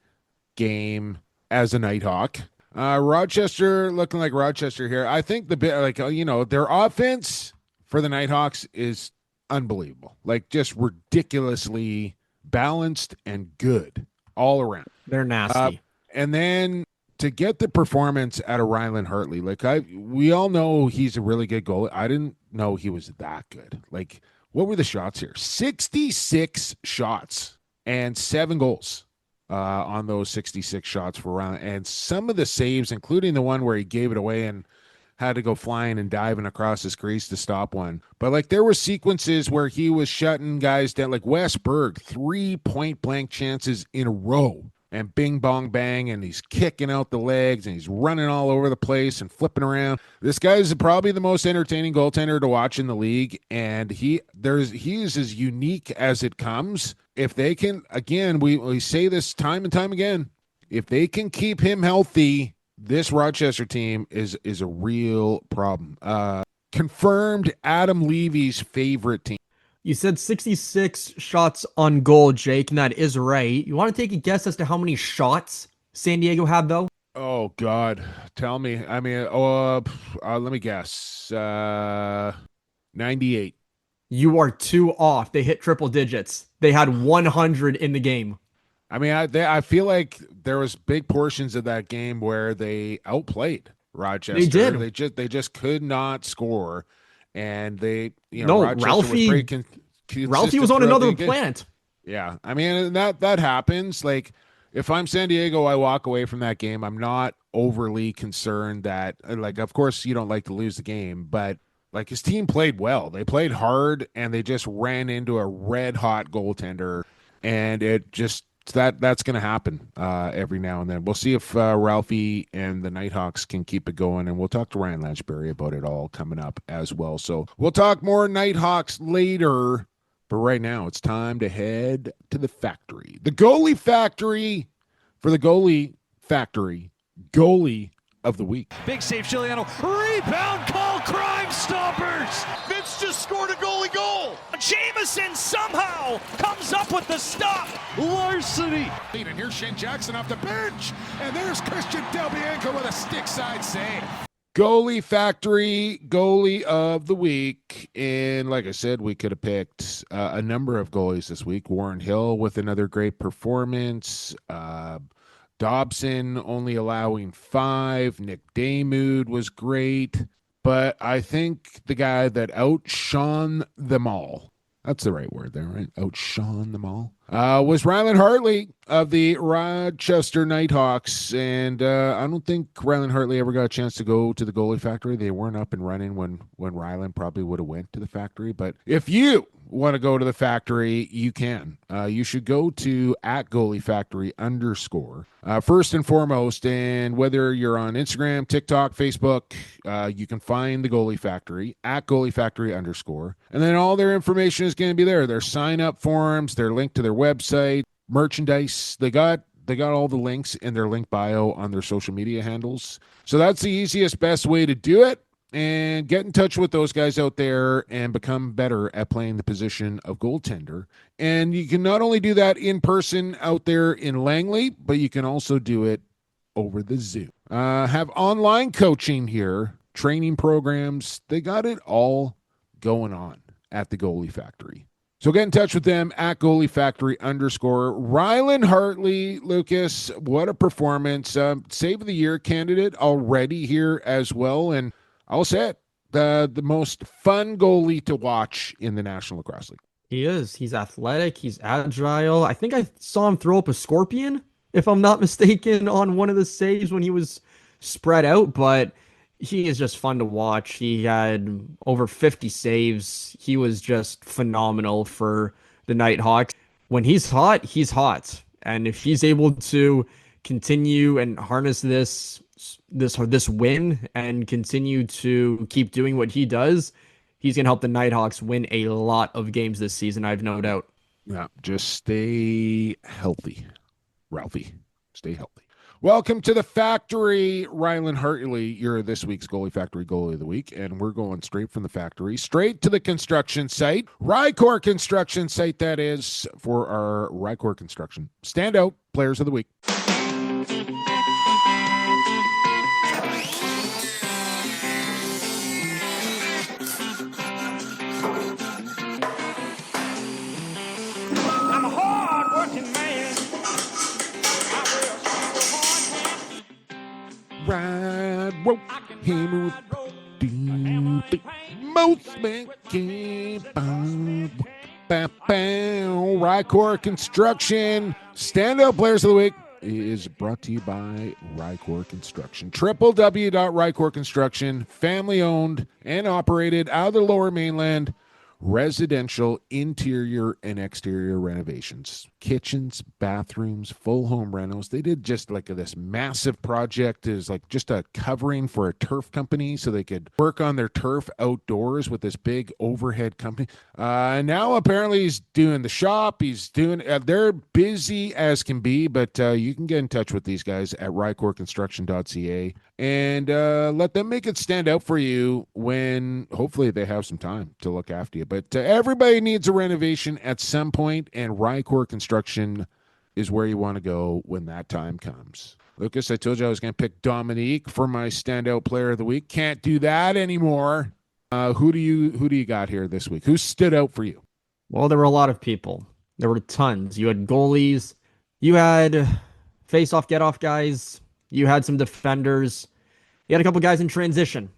game as a Nighthawk. Rochester looking like Rochester here. I think the bit their offense for the Nighthawks is unbelievable. Like just ridiculously balanced and good all around. They're nasty. And then to get the performance out of Rylan Hartley, we all know he's a really good goalie. I didn't know he was that good. Like, what were the shots here? 66 shots and 7 goals on those 66 shots for Rylan. And some of the saves, including the one where he gave it away and had to go flying and diving across his crease to stop one. But there were sequences where he was shutting guys down, like Wes Berg, 3 point-blank chances in a row. And bing, bong, bang, and he's kicking out the legs, and he's running all over the place and flipping around. This guy is probably the most entertaining goaltender to watch in the league, and he is as unique as it comes. If they can, again, we say this time and time again, if they can keep him healthy, this Rochester team is a real problem. Confirmed Adam Levy's favorite team. You said 66 shots on goal, Jake, and that is right. You want to take a guess as to how many shots San Diego had, though? Oh, God. Tell me. I mean, let me guess. 98. You are 2 off. They hit triple digits. They had 100 in the game. I mean, I feel like there was big portions of that game where they outplayed Rochester. They did. They just could not score. And Ralphie was on another planet. Yeah, I mean that happens. Like if I'm San Diego, I walk away from that game. I'm not overly concerned that, of course you don't like to lose the game, but his team played well. They played hard, and they just ran into a red hot goaltender, and it just. That's going to happen every now and then. We'll see if Ralphie and the Nighthawks can keep it going, and we'll talk to Ryan Lanchbury about it all coming up as well. So we'll talk more Nighthawks later, but right now it's time to head to the factory. The Goalie Factory for the Goalie Factory Goalie of the Week. Big save, Giuliano. Rebound call, Crime Stoppers. Vince just scored a goalie goal. Jameson somehow comes up with the stop. Larceny. And here's Shane Jackson off the bench. And there's Christian Del Bianco with a stick side save. Goalie Factory Goalie of the Week. And like I said, we could have picked a number of goalies this week. Warren Hill with another great performance. Dobson only allowing 5. Nick Daymood was great. But I think the guy that outshone them all, that's the right word there, right? Outshone them all, was Rylan Hartley of the Rochester Knighthawks. And I don't think Rylan Hartley ever got a chance to go to the Goalie Factory. They weren't up and running when Rylan probably would have went to the factory. But if you want to go to the factory, you can. You should go to @GoalieFactory _ first and foremost. And whether you're on Instagram, TikTok, Facebook, you can find the Goalie Factory @GoalieFactory _ and then all their information is going to be there. Their sign up forms, their link to their website, merchandise. They got all the links in their link bio on their social media handles. So that's the easiest, best way to do it. And get in touch with those guys out there and become better at playing the position of goaltender. And you can not only do that in person out there in Langley, but you can also do it over the Zoom. Have online coaching here, training programs. They got it all going on at the Goalie Factory. So get in touch with them @GoalieFactory _ Rylan Hartley, Lucas, what a performance. Save of the Year candidate already here as well. And I'll say it, the most fun goalie to watch in the National Lacrosse League. He is. He's athletic. He's agile. I think I saw him throw up a scorpion, if I'm not mistaken, on one of the saves when he was spread out. But he is just fun to watch. He had over 50 saves. He was just phenomenal for the Knighthawks. When he's hot, he's hot. And if he's able to continue and harness this win and continue to keep doing what he does, he's going to help the Knighthawks win a lot of games this season, I have no doubt. Yeah, just stay healthy, Ralphie. Stay healthy. Welcome to the factory, Ryan Lanchbury. You're this week's Goalie Factory Goalie of the Week, and we're going straight from the factory, straight to the construction site. RyCor Construction site, that is, for our RyCor Construction Standout Players of the Week. I'm a hard-working man. Ride rope, hammer, most men can't RyCor Construction Standout Players of the Week is brought to you by RyCor Construction. www.RyCor Construction, family owned and operated out of the Lower Mainland. Residential interior and exterior renovations, kitchens, bathrooms, full home renos. They did just like this massive project is like just a covering for a turf company so they could work on their turf outdoors with this big overhead company. Now apparently he's doing the shop. He's doing, they're busy as can be, but you can get in touch with these guys at rycorconstruction.ca and let them make it stand out for you when hopefully they have some time to look after you. But everybody needs a renovation at some point, and RyCor Construction is where you want to go when that time comes. Lucas, I told you I was going to pick Dominique for my standout player of the week. Can't do that anymore. Who do you got here this week? Who stood out for you? Well, there were a lot of people. There were tons. You had goalies. You had face-off, get-off guys. You had some defenders. You had a couple guys in transition.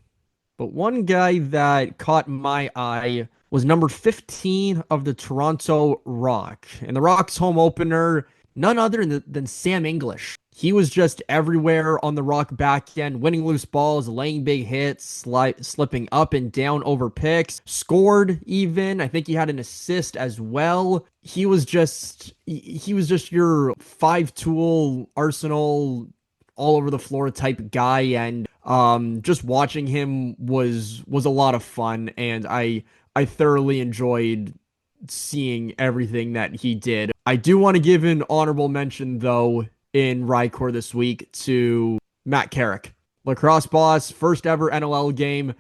But one guy that caught my eye was number 15 of the Toronto Rock. And the Rock's home opener, none other than Sam English. He was just everywhere on the Rock back end, winning loose balls, laying big hits, slipping up and down over picks, scored even. I think he had an assist as well. He was just your five-tool arsenal, all over the floor type guy, and just watching him was a lot of fun, and I thoroughly enjoyed seeing everything that he did. I do want to give an honorable mention, though, in RyCor this week to Matt Carrick. Lacrosse boss, first ever NLL game.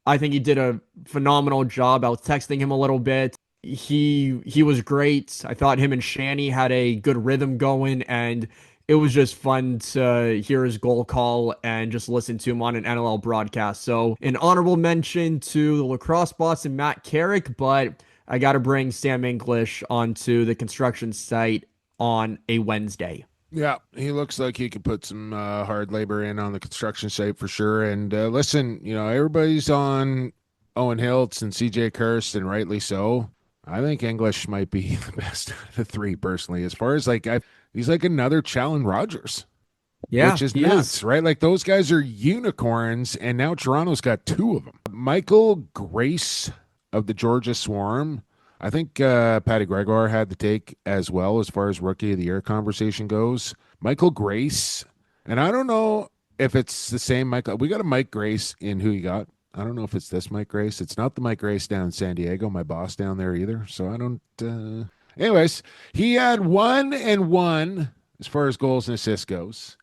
I think he did a phenomenal job. I was texting him a little bit. He was great. I thought him and Shanny had a good rhythm going, and it was just fun to hear his goal call and just listen to him on an NLL broadcast. So an honorable mention to the lacrosse boss and Matt Carrick, but I got to bring Sam English onto the construction site on a Wednesday. Yeah, he looks like he could put some hard labor in on the construction site for sure. And listen, everybody's on Owen Hiltz and CJ Kirst, and rightly so. I think English might be the best of the three, personally, as far as he's like another Challen Rogers. Yeah, which is nuts, right? Like those guys are unicorns, and now Toronto's got two of them. Michael Grace of the Georgia Swarm. I think Patty Gregor had the take as well as far as Rookie of the Year conversation goes. Michael Grace, and I don't know if it's the same Michael. We got a Mike Grace in who you got. I don't know if it's this Mike Grace. It's not the Mike Grace down in San Diego, my boss down there either. So I don't. Anyways, he had 1-1 as far as goals and assists goes.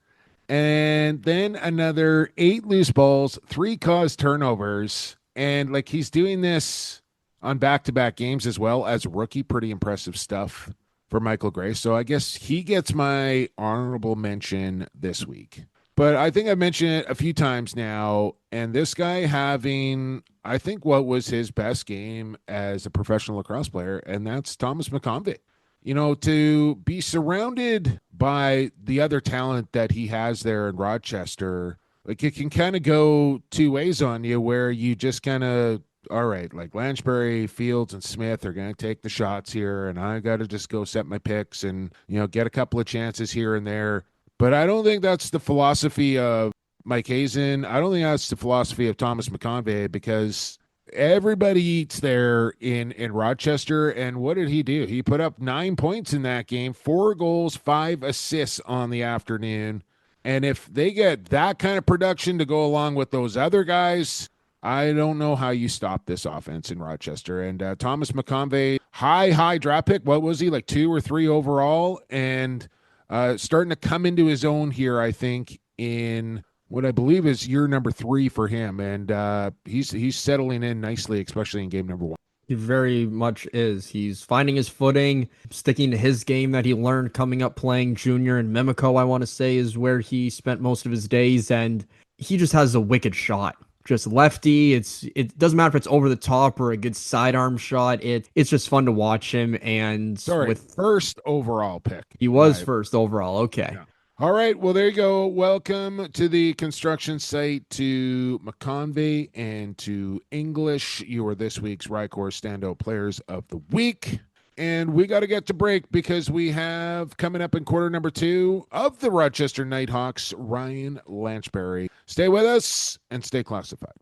And then another 8 loose balls, 3 caused turnovers. And he's doing this on back-to-back games as well as a rookie. Pretty impressive stuff for Michael Grace. So I guess he gets my honorable mention this week. But I think I've mentioned it a few times now, and this guy having, I think, what was his best game as a professional lacrosse player, and that's Thomas McConvey. To be surrounded by the other talent that he has there in Rochester, like it can kind of go two ways on you where you just kind of, all right, like Lanchbury, Fields, and Smith are going to take the shots here, and I got to just go set my picks and, get a couple of chances here and there. But I don't think that's the philosophy of Mike Hazen. I don't think that's the philosophy of Thomas McConvey, because everybody eats there in Rochester. And what did he do? He put up 9 points in that game, 4 goals, 5 assists on the afternoon. And if they get that kind of production to go along with those other guys, I don't know how you stop this offense in Rochester. And Thomas McConvey, high draft pick. What was he, like 2 or 3 overall? And starting to come into his own here, I think, in what I believe is year number 3 for him. And he's settling in nicely, especially in game number 1. He very much is. He's finding his footing, sticking to his game that he learned coming up playing junior in Mimico, I want to say, is where he spent most of his days. And he just has a wicked shot. Just lefty. It doesn't matter if it's over the top or a good sidearm shot. It's just fun to watch him. And First overall pick. He was first overall. Okay. Yeah. All right. Well, there you go. Welcome to the construction site, to McConvey and to English. You are this week's RyCor Standout Players of the Week. And we got to get to break because we have coming up in quarter number 2 of the Rochester Knighthawks, Ryan Lanchbury. Stay with us and stay classified.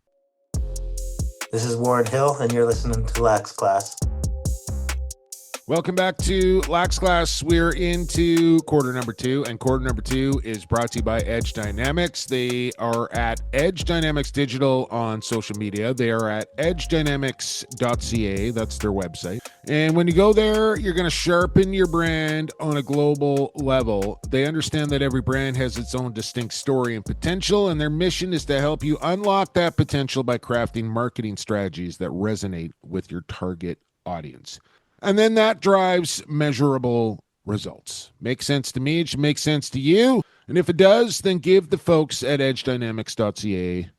This is Warren Hill, and you're listening to Lax Class. Welcome back to Lax Class. We're into quarter number 2, and quarter number 2 is brought to you by Edge Dynamics. They are at Edge Dynamics Digital on social media. They are at edgedynamics.ca. That's their website. And when you go there, you're going to sharpen your brand on a global level. They understand that every brand has its own distinct story and potential, and their mission is to help you unlock that potential by crafting marketing strategies that resonate with your target audience. And then that drives measurable results. Makes sense to me. It should make sense to you. And if it does, then give the folks at edgedynamics.ca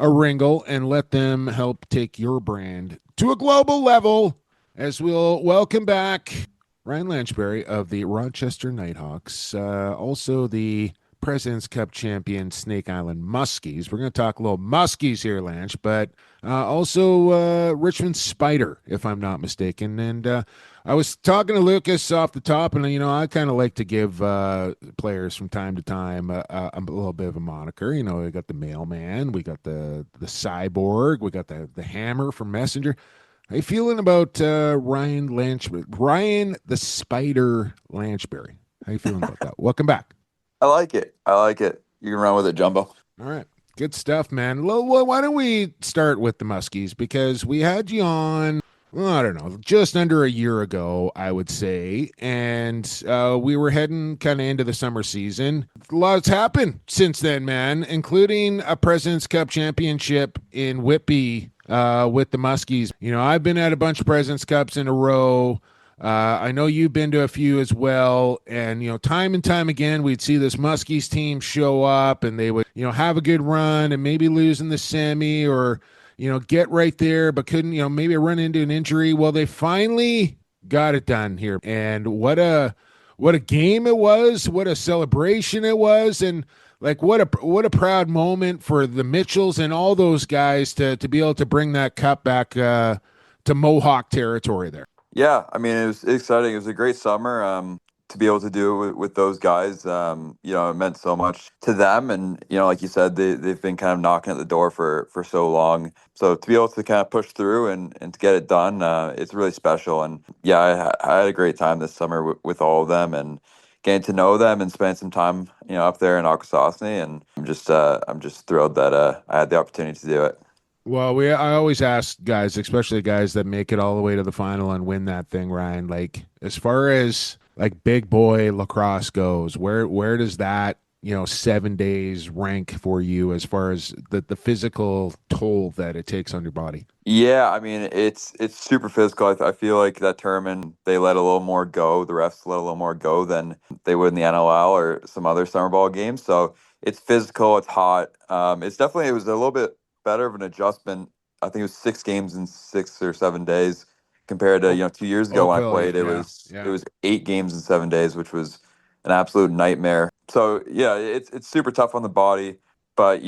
a wrangle and let them help take your brand to a global level, as we'll welcome back Ryan Lanchbury of the Rochester Knighthawks, also the President's Cup champion Snake Island Muskies. We're going to talk a little Muskies here, Lanch, but also Richmond Spider, if I'm not mistaken. And I was talking to Lucas off the top, and I kind of like to give players from time to time a little bit of a moniker. We got the Mailman, we got the Cyborg, we got the Hammer from Messenger. How you feeling about Ryan the Spider Lanchbury? How you feeling about that? Welcome back. I like it. You can run with it, Jumbo. All right. Good stuff, man. Well, why don't we start with the Muskies? Because we had you on, I don't know, just under a year ago, I would say. And we were heading kind of into the summer season. A lot's happened since then, man, including a President's Cup championship in Whitby with the Muskies. I've been at a bunch of President's Cups in a row. I know you've been to a few as well, and time and time again we'd see this Muskies team show up, and they would have a good run and maybe lose in the semi, or get right there but couldn't maybe run into an injury. Well, they finally got it done here, and what a game it was, what a celebration it was, and like what a proud moment for the Mitchells and all those guys to be able to bring that cup back to Mohawk territory there. Yeah, I mean, it was exciting. It was a great summer to be able to do it with those guys. It meant so much to them. And, like you said, they've been kind of knocking at the door for so long. So to be able to kind of push through and to get it done, it's really special. And, yeah, I had a great time this summer with all of them and getting to know them and spending some time, up there in Akwesasne. And I'm just thrilled that I had the opportunity to do it. Well, I always ask guys, especially guys that make it all the way to the final and win that thing, Ryan, like as far as like big boy lacrosse goes, where does that, 7 days rank for you as far as the physical toll that it takes on your body? Yeah, I mean, it's super physical. I feel like that tournament, they let a little more go. The refs let a little more go than they would in the NLL or some other summer ball games. So it's physical, it's hot. It was a little bit better of an adjustment. I think it was 6 games in 6 or 7 days compared to 2 years ago when I played. It was 8 games in 7 days, which was an absolute nightmare. So yeah, it's super tough on the body, but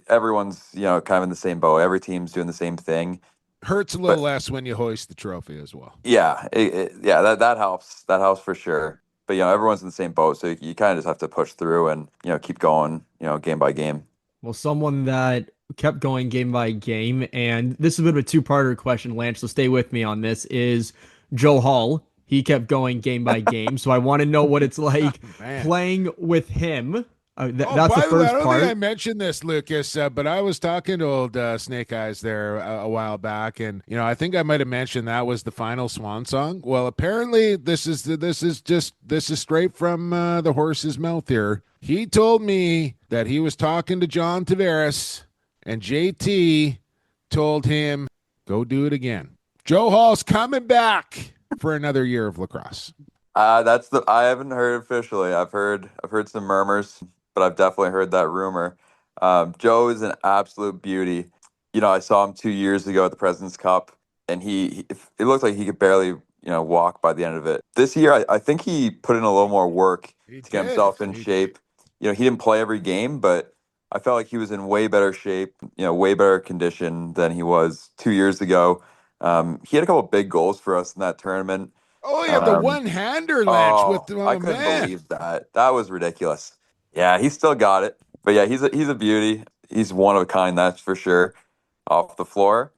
everyone's kind of in the same boat. Every team's doing the same thing. Hurts a little less when you hoist the trophy as well. Yeah, that helps. That helps for sure. But everyone's in the same boat, so you kind of just have to push through and keep going, game by game. Well, someone that kept going game by game, and this is a bit of a two-parter question, Lance, so stay with me on this, is Joe Hall. He kept going game by game, so I want to know what it's like playing with him. That's the first I don't part. think I mentioned this, Lucas, but I was talking to old Snake Eyes there a while back, and I think I might have mentioned that was the final swan song. Well, apparently this is straight from the horse's mouth here. He told me that he was talking to John Tavares, and JT told him, "Go do it again." Joe Hall's coming back for another year of lacrosse. I haven't heard officially. I've heard some murmurs, but I've definitely heard that rumor. Joe is an absolute beauty. I saw him 2 years ago at the President's Cup, and it looked like he could barely, walk by the end of it. This year, I think he put in a little more work to get himself in shape. He didn't play every game, but I felt like he was in way better shape, way better condition than he was 2 years ago. He had a couple of big goals for us in that tournament. Oh, yeah, the one-hander, Lanch, I couldn't believe that. That was ridiculous. Yeah, he still got it. But yeah, he's a beauty. He's one of a kind, that's for sure, off the floor.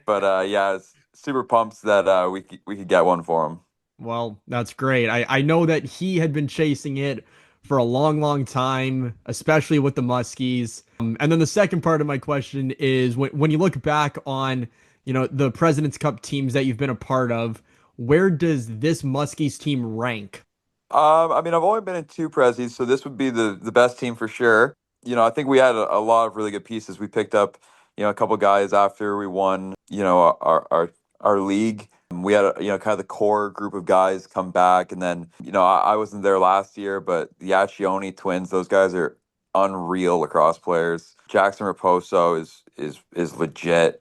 But yeah, it's super pumped that we could get one for him. Well, that's great. I know that he had been chasing it for a long, long time, especially with the Muskies. And then the second part of my question is when you look back on, the President's Cup teams that you've been a part of, where does this Muskies team rank? I mean, I've only been in two Prezzies, so this would be the best team for sure. I think we had a lot of really good pieces. We picked up, a couple guys after we won, our league. We had kind of the core group of guys come back, and then I wasn't there last year, but the Accioni twins, those guys are unreal lacrosse players. Jackson Raposo is legit.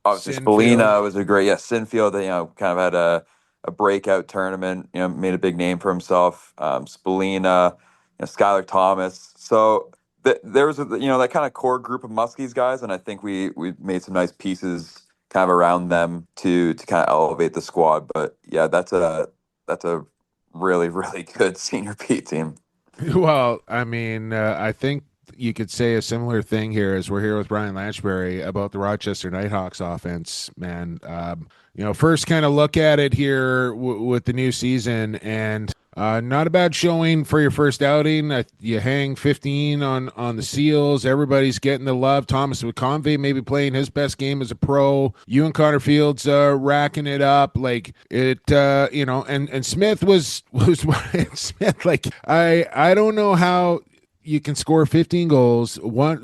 Obviously Spalina was a great, Sinfield, kind of had a breakout tournament, made a big name for himself. Spalina, Skylar Thomas. So there was that kind of core group of Muskies guys, and I think we made some nice pieces kind of around them to kind of elevate the squad. But yeah, that's a really, really good senior P team. Well, I mean, I think you could say a similar thing here as we're here with Ryan Lanchbury about the Rochester Knighthawks offense, man. First kind of look at it here with the new season, and not a bad showing for your first outing. You hang 15 on the Seals. Everybody's getting the love. Thomas McConvey maybe playing his best game as a pro. You and Connor Fields racking it up. Like it, and Smith was Smith. Like I don't know how you can score 15 goals.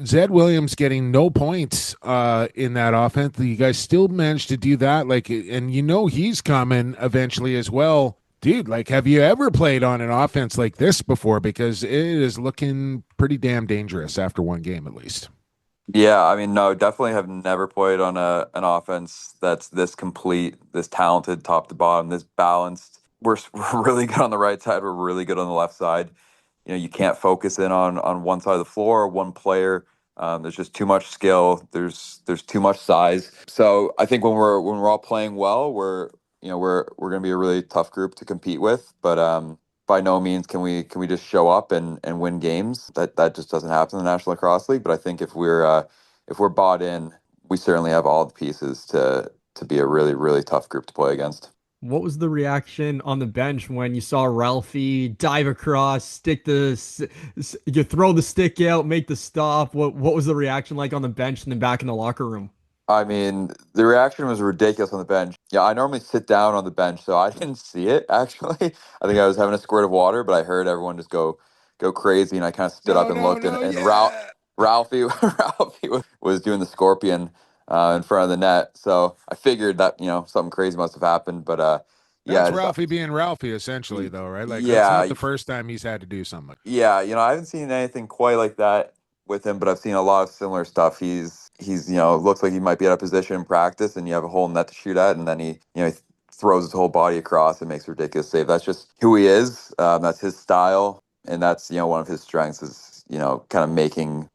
Zed Williams getting no points in that offense. You guys still managed to do that. Like, and he's coming eventually as well. Dude, like, have you ever played on an offense like this before? Because it is looking pretty damn dangerous after one game, at least. Yeah, I mean, no, definitely have never played on an offense that's this complete, this talented, top to bottom, this balanced. We're really good on the right side. We're really good on the left side. You can't focus in on one side of the floor or one player. There's just too much skill. There's too much size. So I think when we're all playing well, we're going to be a really tough group to compete with. But by no means can we just show up and win games. That just doesn't happen in the National Lacrosse League. But I think if we're bought in, we certainly have all the pieces to be a really, really tough group to play against. What was the reaction on the bench when you saw Ralphie dive across, you throw the stick out, make the stop? What was the reaction like on the bench and then back in the locker room? I mean, the reaction was ridiculous on the bench. Yeah, I normally sit down on the bench, so I didn't see it, actually. I think I was having a squirt of water, but I heard everyone just go crazy, and I kind of stood up and looked, and Ralphie was doing the scorpion in front of the net. So I figured that, something crazy must have happened, but that's Ralphie being Ralphie, essentially, though, right? Like, yeah, that's not the first time he's had to do something. Yeah, I haven't seen anything quite like that with him, but I've seen a lot of similar stuff. He's looks like he might be out of position in practice, and you have a whole net to shoot at, and then he throws his whole body across and makes a ridiculous save. That's just who he is. That's his style, and that's one of his strengths is kind of making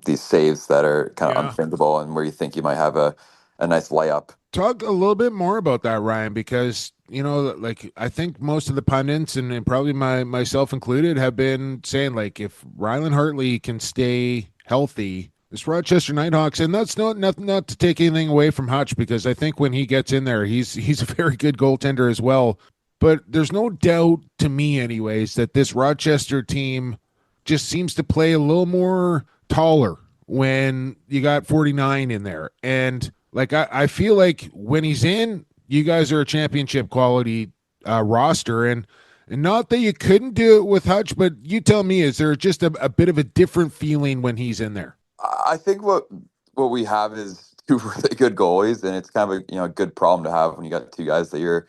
these saves that are kind of Yeah. unthinkable and where you think you might have a nice layup. Talk a little bit more about that, Ryan, because like I think most of the pundits and probably myself included have been saying like if Rylan Hartley can stay healthy, this Rochester Knighthawks, and that's not to take anything away from Hutch because I think when he gets in there, he's a very good goaltender as well. But there's no doubt to me, anyways, that this Rochester team just seems to play a little more taller when you got 49 in there. And like I feel like when he's in, you guys are a championship quality roster. And not that you couldn't do it with Hutch, but you tell me, is there just a bit of a different feeling when he's in there? I think what we have is two really good goalies, and it's kind of a good problem to have when you got two guys that you're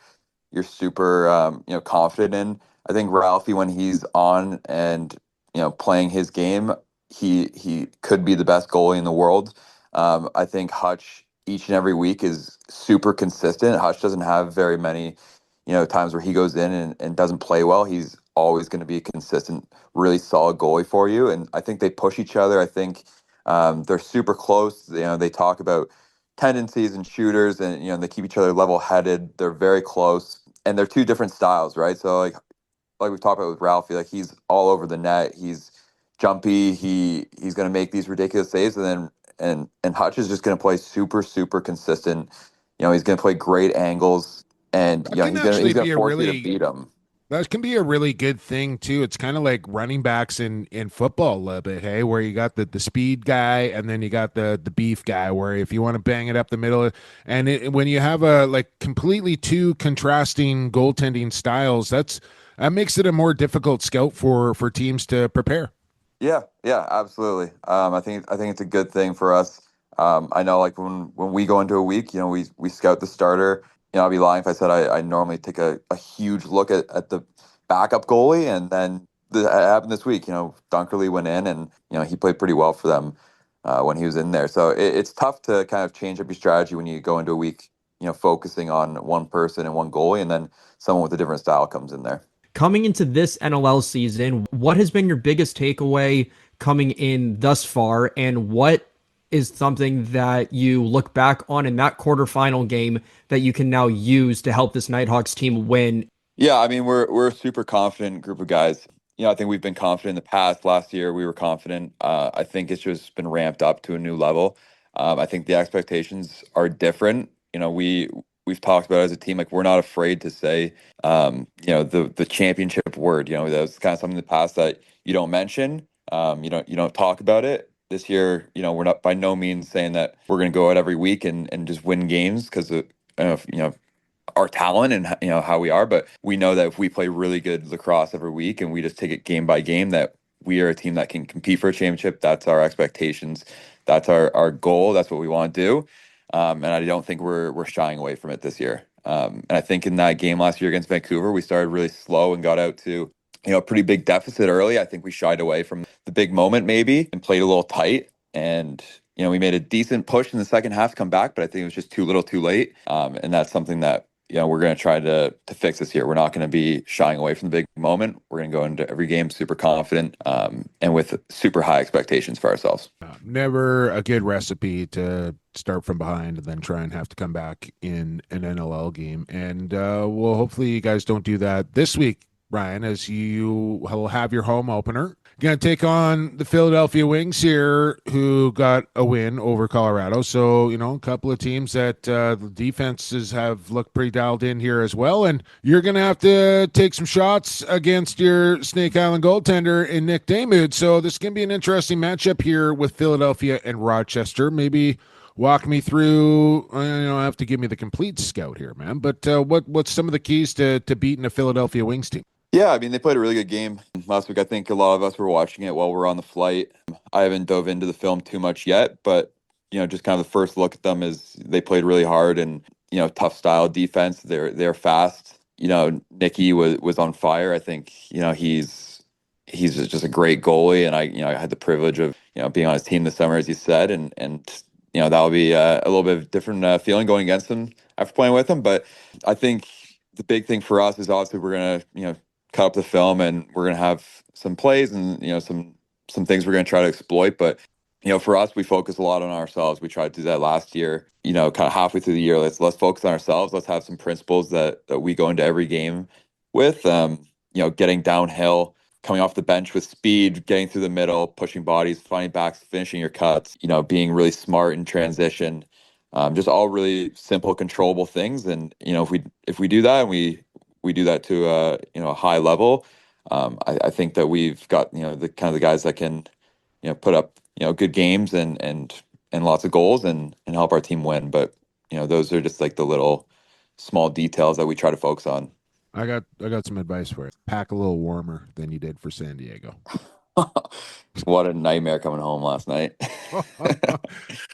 super confident in. I think Ralphie, when he's on and playing his game, he could be the best goalie in the world. I think Hutch each and every week is super consistent. Hutch doesn't have very many times where he goes in and doesn't play well. He's always going to be a consistent, really solid goalie for you. And I think they push each other. I think they're super close. They talk about tendencies and shooters, and they keep each other level-headed. They're very close, and they're two different styles, right? So like we've talked about with Ralphie, like he's all over the net. He's jumpy. He's going to make these ridiculous saves, and then and Hutch is just going to play super super consistent. He's going to play great angles, and That can he's actually going be to a force you to really beat him. That can be a really good thing too. It's kind of like running backs in football a little bit, hey, where you got the speed guy and then you got the beef guy. Where if you want to bang it up the middle, and when you have a like completely two contrasting goaltending styles, that makes it a more difficult scout for teams to prepare. Yeah, yeah, absolutely. I think it's a good thing for us. I know, like when we go into a week, we scout the starter. I'd be lying if I said I normally take a huge look at the backup goalie, and then it happened this week. Dunkerley went in, and he played pretty well for them when he was in there. So it's tough to kind of change up your strategy when you go into a week, focusing on one person and one goalie, and then someone with a different style comes in there. Coming into this NLL season, what has been your biggest takeaway coming in thus far, and what is something that you look back on in that quarterfinal game that you can now use to help this Nighthawks team win? Yeah, I mean, we're a super confident group of guys. I think we've been confident in the past. Last year, we were confident. I think it's just been ramped up to a new level. I think the expectations are different. We've talked about it as a team, like we're not afraid to say, the championship word. That was kind of something in the past that you don't mention. You don't talk about it. This year, we're not by no means saying that we're going to go out every week and just win games because of our talent and how we are, but we know that if we play really good lacrosse every week and we just take it game by game, that we are a team that can compete for a championship. That's our expectations. That's our goal. That's what we want to do. And I don't think we're shying away from it this year. And I think in that game last year against Vancouver, we started really slow and got out to a pretty big deficit early. I think we shied away from the big moment maybe and played a little tight. And we made a decent push in the second half to come back, but I think it was just too little, too late. And that's something that we're going to try to fix this year. We're not going to be shying away from the big moment. We're going to go into every game super confident and with super high expectations for ourselves. Never a good recipe to start from behind and then try and have to come back in an NLL game. And well, hopefully you guys don't do that this week, Ryan, as you will have your home opener. Going to take on the Philadelphia Wings here, who got a win over Colorado. So, a couple of teams that the defenses have looked pretty dialed in here as well. And you're going to have to take some shots against your Snake Island goaltender in Nick Damude. So this can be an interesting matchup here with Philadelphia and Rochester. Maybe walk me through, have to give me the complete scout here, man. But what's some of the keys to beating a Philadelphia Wings team? Yeah, I mean, they played a really good game last week. I think a lot of us were watching it while we're on the flight. I haven't dove into the film too much yet, but, just kind of the first look at them is they played really hard and, tough style defense. They're fast. Nicky was on fire. I think, he's just a great goalie. And I had the privilege of, being on his team this summer, as you said, and that'll be a little bit of different feeling going against him after playing with him. But I think the big thing for us is obviously we're going to, cut up the film and we're going to have some plays and some things we're going to try to exploit, but for us, we focus a lot on ourselves. We tried to do that last year, kind of halfway through the year. Let's focus on ourselves. Let's have some principles that we go into every game with, getting downhill, coming off the bench with speed, getting through the middle, pushing bodies, finding backs, finishing your cuts, being really smart in transition. Just all really simple, controllable things. And, if we do that and we do that to a high level, I think that we've got, the kind of the guys that can, put up, good games and lots of goals and help our team win. But, those are just like the little small details that we try to focus on. I got some advice for you. Pack a little warmer than you did for San Diego. What a nightmare coming home last night.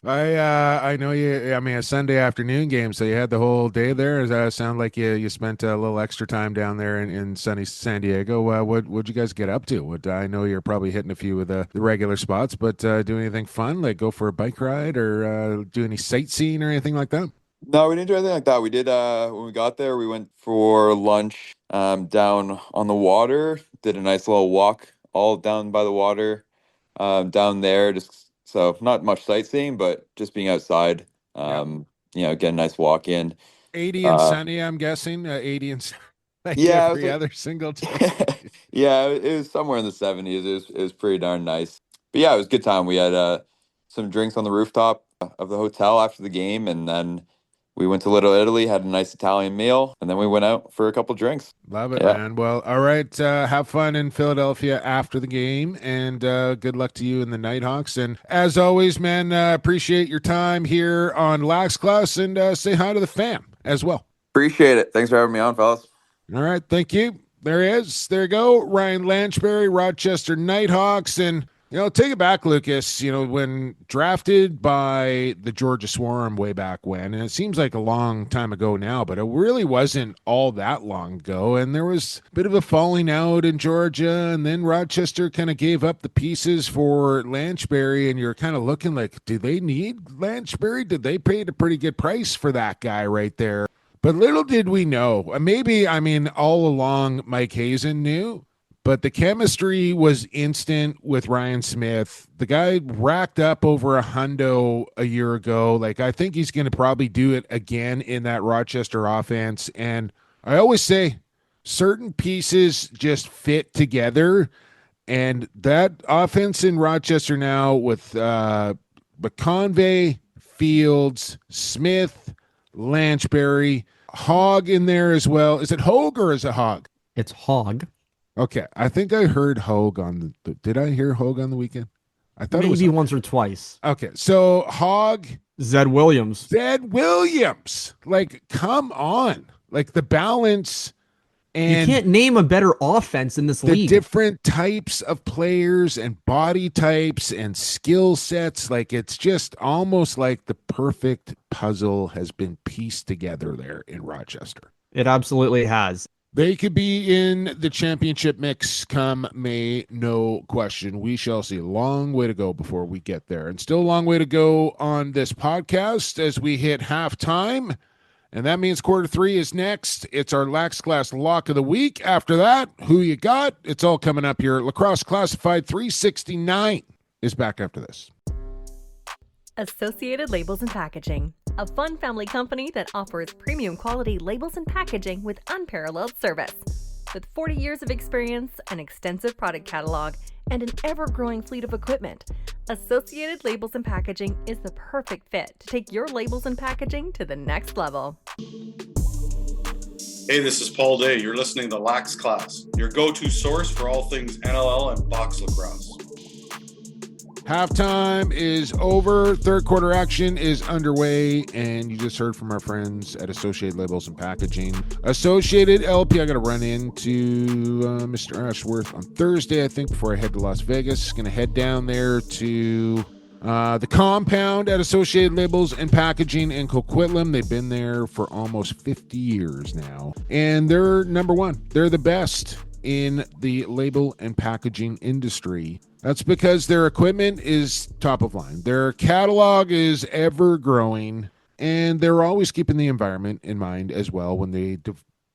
I know you. I mean, a Sunday afternoon game, so you had the whole day there. Does that sound like you spent a little extra time down there in sunny San Diego? What'd you guys get up to? I know you're probably hitting a few of the regular spots, but do anything fun, like go for a bike ride or do any sightseeing or anything like that? No, we didn't do anything like that. We did when we got there, we went for lunch down on the water, did a nice little walk all down by the water down there. Just so not much sightseeing, but just being outside, get a nice walk in. 80 and sunny, I'm guessing. 80 and sunny, like yeah, every other single day. Yeah, it was somewhere in the 70s. It was pretty darn nice. But yeah, it was a good time. We had some drinks on the rooftop of the hotel after the game, and then we went to Little Italy, had a nice Italian meal, and then we went out for a couple drinks. Love it, man. Well, all right. Have fun in Philadelphia after the game, and good luck to you and the Knighthawks. And as always, man, appreciate your time here on Lax Class, and say hi to the fam as well. Appreciate it. Thanks for having me on, fellas. All right. Thank you. There he is. There you go. Ryan Lanchbury, Rochester Knighthawks. And take it back, Lucas, when drafted by the Georgia Swarm way back when, and it seems like a long time ago now, but it really wasn't all that long ago. And there was a bit of a falling out in Georgia, and then Rochester kind of gave up the pieces for Lanchbury, and you're kind of looking like, do they need Lanchbury? Did they pay a pretty good price for that guy right there? But little did we know, all along Mike Hazen knew, but the chemistry was instant with Ryan Smith. The guy racked up over $100 a year ago. Like, I think he's going to probably do it again in that Rochester offense. And I always say certain pieces just fit together. And that offense in Rochester now with McConvey, Fields, Smith, Lanchbury, Hogg in there as well. Is it Hogue or is it Hogg? It's Hogg. Okay, I think I heard Hogue on the. Did I hear Hogue on the weekend? I thought maybe it was once or twice. Okay, so Hogg, Zed Williams. Like, come on, like the balance, and you can't name a better offense in this the league. different types of players and body types and skill sets. Like, it's just almost like the perfect puzzle has been pieced together there in Rochester. It absolutely has. They could be in the championship mix come May, no question. We shall see. A long way to go before we get there. And still a long way to go on this podcast as we hit halftime. And that means quarter three is next. It's our Lax Class Lock of the Week. After that, who you got? It's all coming up here. Lacrosse Classified 369 is back after this. Associated Labels and Packaging, a fun family company that offers premium quality labels and packaging with unparalleled service. With 40 years of experience, an extensive product catalog, and an ever-growing fleet of equipment, Associated Labels and Packaging is the perfect fit to take your labels and packaging to the next level. Hey, this is Paul Day. You're listening to Lax Class, your go-to source for all things NLL and box lacrosse. Halftime is over. Third quarter action is underway, and you just heard from our friends at Associated Labels and Packaging. Associated LP, I got to run into Mr. Ashworth on Thursday, I think, before I head to Las Vegas. Going to head down there to the compound at Associated Labels and Packaging in Coquitlam. They've been there for almost 50 years now, and they're number one. They're the best in the label and packaging industry. That's because their equipment is top of line. Their catalog is ever growing, and they're always keeping the environment in mind as well when they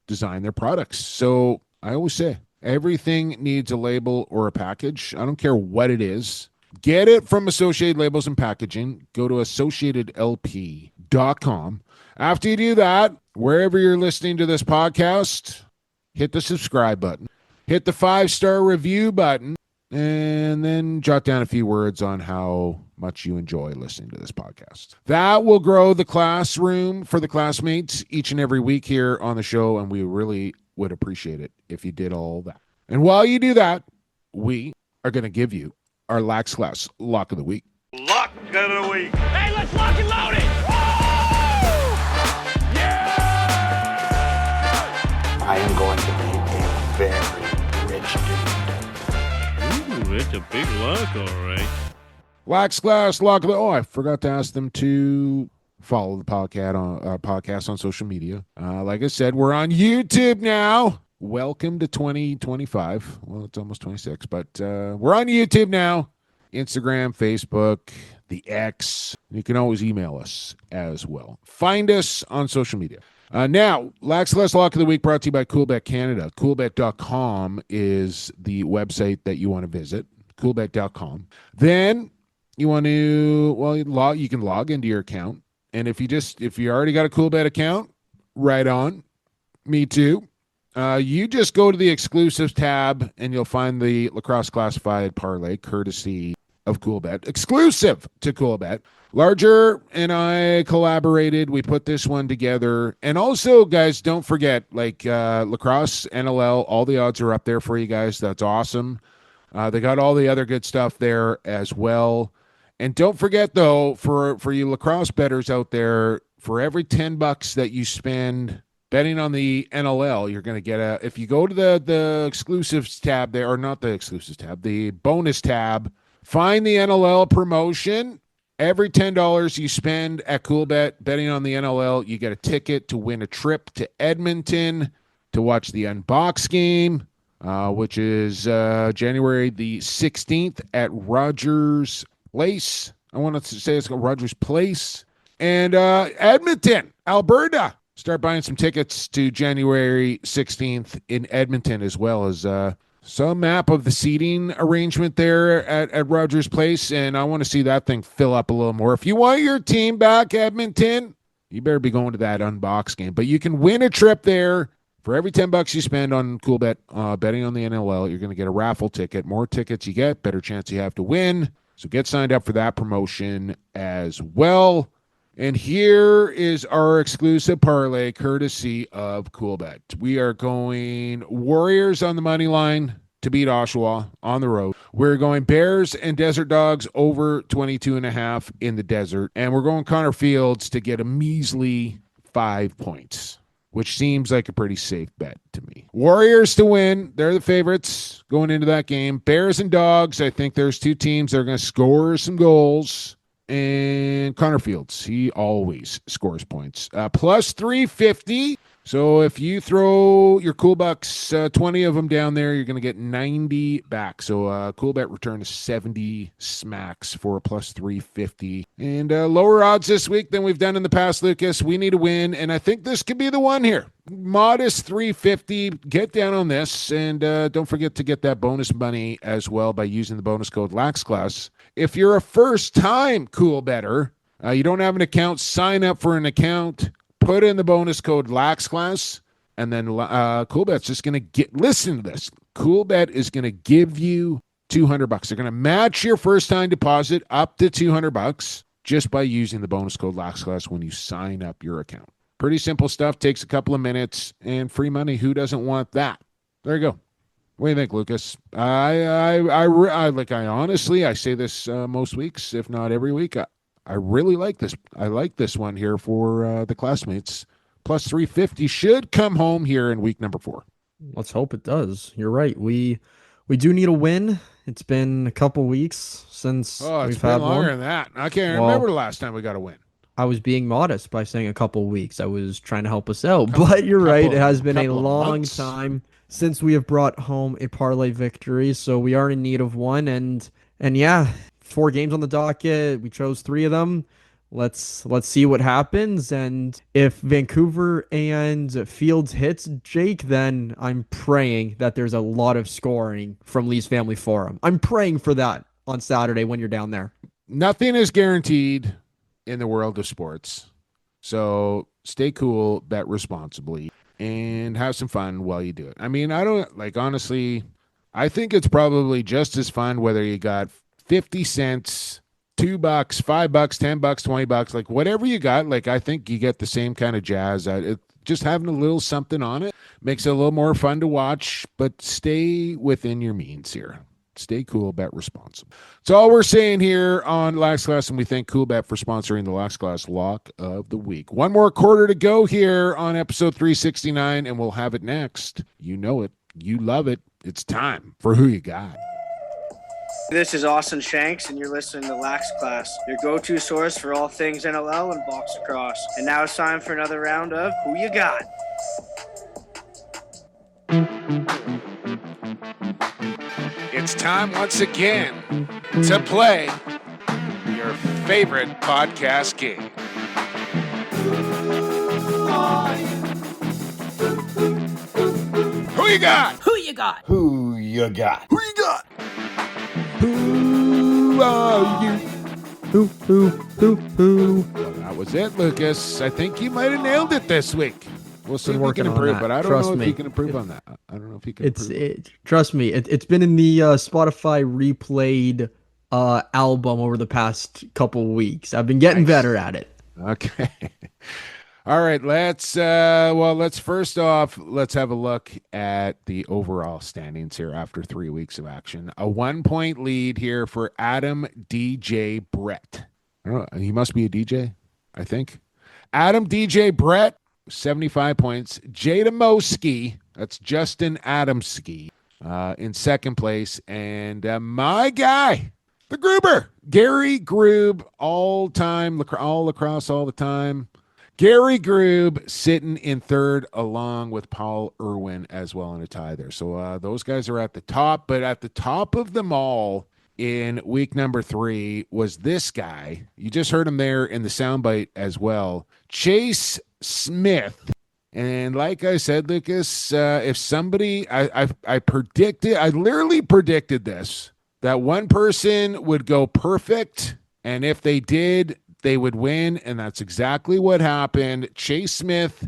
design their products. So I always say everything needs a label or a package. I don't care what it is. Get it from Associated Labels and Packaging. Go to associatedlp.com. After you do that, wherever you're listening to this podcast, hit the subscribe button, hit the 5-star review button, and then jot down a few words on how much you enjoy listening to this podcast. That will grow the classroom for the classmates each and every week here on the show, and we really would appreciate it if you did all that. And while you do that, we are going to give you our Lax Class Lock of the Week. Lock of the week. Hey, let's lock and load it. I am going to be a very rich dude. Ooh, it's a big lock, all right. Lax Class Lock of the... Oh, I forgot to ask them to follow the podcast on social media. Like I said, we're on YouTube now. Welcome to 2025. Well, it's almost 26, but we're on YouTube now. Instagram, Facebook, the X. You can always email us as well. Find us on social media. Now, Lax Class Lock of the Week brought to you by Coolbet Canada. Coolbet.com is the website that you want to visit. Coolbet.com. Then you want to, well, you can log into your account. And if you already got a Coolbet account, right on. Me too. You just go to the exclusives tab and you'll find the Lacrosse Classified parlay, courtesy of Coolbet, exclusive to Coolbet. Larger and I collaborated. We put this one together. And also, guys, don't forget, Lacrosse, NLL, all the odds are up there for you guys. That's awesome. They got all the other good stuff there as well. And don't forget, though, for you lacrosse bettors out there, for every $10 that you spend betting on the NLL, you're going to get if you go to the exclusives tab there, or not the exclusives tab, the bonus tab, find the NLL promotion. Every $10 you spend at Coolbet betting on the NLL, you get a ticket to win a trip to Edmonton to watch the Unbox game, which is January the 16th at Rogers Place. I want to say it's called Rogers Place. And Edmonton, Alberta. Start buying some tickets to January 16th in Edmonton, as well as some map of the seating arrangement there at Rogers Place. And I want to see that thing fill up a little more. If you want your team back, Edmonton, you better be going to that Unbox game. But you can win a trip there. For every $10 you spend on Coolbet betting on the NLL, you're going to get a raffle ticket. More tickets you get, better chance you have to win. So get signed up for that promotion as well. And here is our exclusive parlay, courtesy of Coolbet. We are going Warriors on the money line to beat Oshawa on the road. We're going Bears and Desert Dogs over 22.5 in the desert. And we're going Connor Fields to get a measly 5 points, which seems like a pretty safe bet to me. Warriors to win. They're the favorites going into that game. Bears and Dogs, I think there's two teams that are going to score some goals. And Connor Fields, he always scores points. Plus 350. So if you throw your Cool Bucks, 20 of them down there, you're going to get 90 back. So Coolbet return to 70 smacks for a plus 350. And lower odds this week than we've done in the past, Lucas. We need a win, and I think this could be the one here. Modest 350. Get down on this, and don't forget to get that bonus money as well by using the bonus code LaxClass. If you're a first-time Coolbetter, you don't have an account, sign up for an account, put in the bonus code LaxClass, and then Coolbet's just going to listen to this. Coolbet is going to give you $200. They're going to match your first-time deposit up to $200 just by using the bonus code LaxClass when you sign up your account. Pretty simple stuff, takes a couple of minutes, and free money. Who doesn't want that? There you go. What do you think, Lucas? I honestly, I say this most weeks, if not every week. I really like this. I like this one here for the classmates. Plus 350 should come home here in week number 4. Let's hope it does. You're right. We do need a win. It's been a couple weeks since we've had longer than that. I can't remember the last time we got a win. I was being modest by saying a couple weeks. I was trying to help us out. But you're right. It has been a long time since we have brought home a parlay victory. So we are in need of one. And yeah, 4 games on the docket. We chose 3 of them. Let's see what happens. And if Vancouver and Fields hits, Jake, then I'm praying that there's a lot of scoring from Lee's Family Forum. I'm praying for that. on Saturday when you're down there. Nothing is guaranteed in the world of sports. So stay cool, bet responsibly, and have some fun while you do it. I mean, honestly, I think it's probably just as fun whether you got 50 cents, $2, $5, $10, $20, like whatever you got. Like, I think you get the same kind of jazz. Just having a little something on it makes it a little more fun to watch, but stay within your means here. Stay cool, bet responsible. That's all we're saying here on Lax Class, and we thank Coolbet for sponsoring the Lax Class Lock of the Week. One more quarter to go here on episode 369, and we'll have it next. You know it. You love it. It's time for Who You Got. This is Austin Shanks, and you're listening to Lax Class, your go-to source for all things NLL and box lacrosse. And now it's time for another round of Who You Got. It's time once again to play your favorite podcast game. Who you got? Who you got? Who you got? Who you got? Who are you? Who? Well, that was it, Lucas. I think you might have nailed it this week. We'll see if we can working on improve, that. but I don't Trust know if me. you can improve on that. I don't know if you can improve. Trust me, it's been in the Spotify replayed album over the past couple weeks. I've been getting better at it. Okay. All right, let's first off, let's have a look at the overall standings here after 3 weeks of action. A 1-point lead here for Adam DJ Brett. I don't know, he must be a DJ, I think. Adam DJ Brett, 75 points. Jada Moski, that's Justin Adamski, in second place. And my guy, the Gruber, Gary Grube, all lacrosse all the time. Gary Grube sitting in third along with Paul Irwin as well in a tie there. So those guys are at the top, but at the top of them all in week number 3 was this guy. You just heard him there in the soundbite as well. Chase Smith. And like I said, Lucas, if somebody, I literally predicted this, that one person would go perfect. And if they did, they would win, and that's exactly what happened. Chase Smith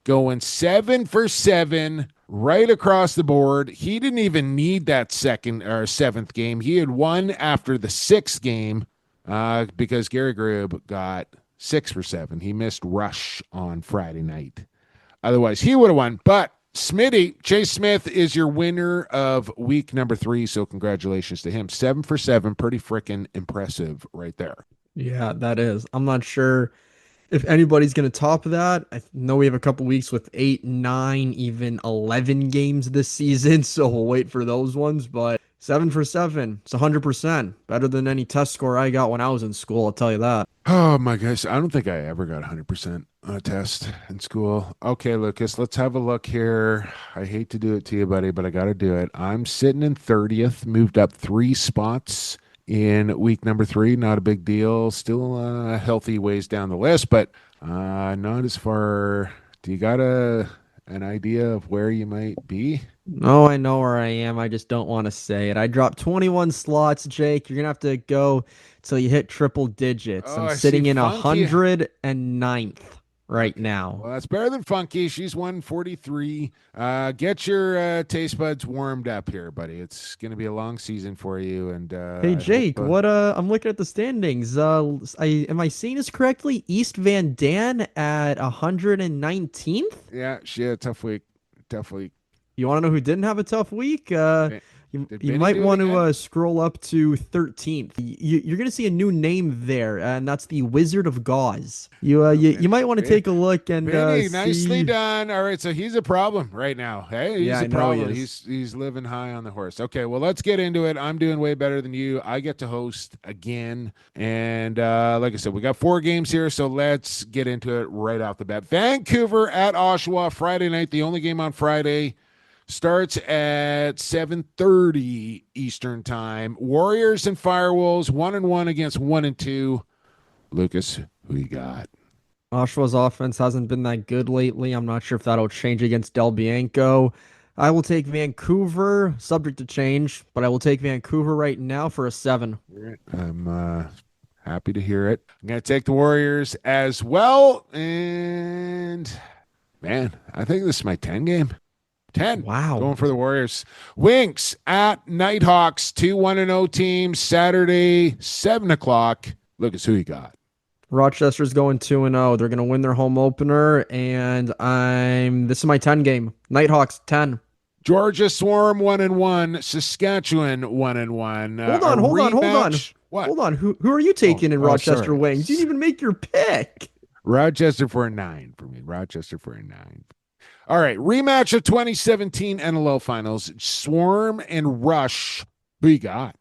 going 7 for 7 right across the board. He didn't even need that second or seventh game. He had won after the 6th game because Gary Grube got 6 for 7. He missed rush on Friday night. Otherwise, he would have won. But Smitty, Chase Smith is your winner of week number 3, so congratulations to him. 7 for 7, pretty freaking impressive right there. Yeah, that is. I'm not sure if anybody's going to top that. I know we have a couple weeks with 8, 9, even 11 games this season, so we'll wait for those ones. But 7 for 7, it's 100%. Better than any test score I got when I was in school, I'll tell you that. Oh, my gosh. I don't think I ever got 100% on a test in school. Okay, Lucas, let's have a look here. I hate to do it to you, buddy, but I got to do it. I'm sitting in 30th, moved up 3 spots in week number 3. Not a big deal. Still a healthy ways down the list, but not as far. Do you got an idea of where you might be? No, I know where I am. I just don't want to say it. I dropped 21 slots, Jake. You're going to have to go till you hit triple digits. Oh, I'm sitting in Funky. 109th right now. Well, that's better than Funky. She's 143. Get your taste buds warmed up here, buddy. It's going to be a long season for you. And hey, Jake, I'm looking at the standings. Am I seeing this correctly? East Van Dan at 119th? Yeah, she had a tough week. Tough week. You want to know who didn't have a tough week? You Benny might do it want again? to scroll up to 13th. You're going to see a new name there, and that's the Wizard of Gauze. You might want to take a look and Benny, see. nicely done. All right, so he's a problem right now. Hey, he's Yeah, a I know problem. he is. He's living high on the horse. Okay, well, let's get into it. I'm doing way better than you. I get to host again, and like I said, we got 4 games here, so let's get into it right off the bat. Vancouver at Oshawa Friday night. The only game on Friday. Starts at 7:30 Eastern time. Warriors and Firewolves, 1-1 against 1-2. Lucas, who you got? Oshawa's offense hasn't been that good lately. I'm not sure if that'll change against Del Bianco. I will take Vancouver, subject to change, but I will take Vancouver right now for a 7. I'm happy to hear it. I'm going to take the Warriors as well. And, man, I think this is my 10 game. 10. Wow. Going for the Warriors. Winks at Knighthawks, 2-1-0 team, Saturday, 7 o'clock. Lucas, who you got? Rochester's going 2-0. They're going to win their home opener, and this is my 10 game. Knighthawks 10. Georgia Swarm 1-1, Saskatchewan 1-1. Hold on. What? Hold on. Who are you taking in Rochester sorry. Wings? You didn't even make your pick. Rochester for a 9 for me. Rochester for a 9. All right, rematch of 2017 NLL Finals. Swarm and Rush. Who you got?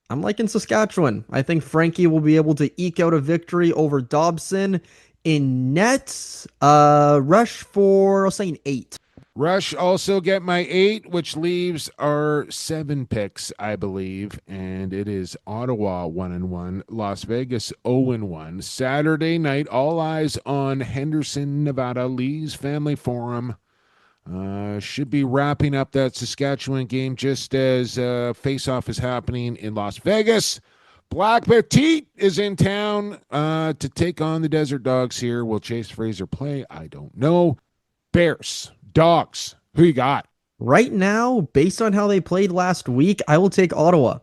I'm liking Saskatchewan. I think Frankie will be able to eke out a victory over Dobson in nets. Rush for, I'll say an 8. Rush also get my 8, which leaves our 7 picks, I believe. And it is Ottawa 1-1, Las Vegas 0-1. Saturday night, all eyes on Henderson, Nevada, Lee's Family Forum. Should be wrapping up that Saskatchewan game just as face-off is happening in Las Vegas. Black Petite is in town to take on the Desert Dogs here. Will Chase Fraser play? I don't know. Bears, Dogs, who you got? Right now, based on how they played last week, I will take Ottawa.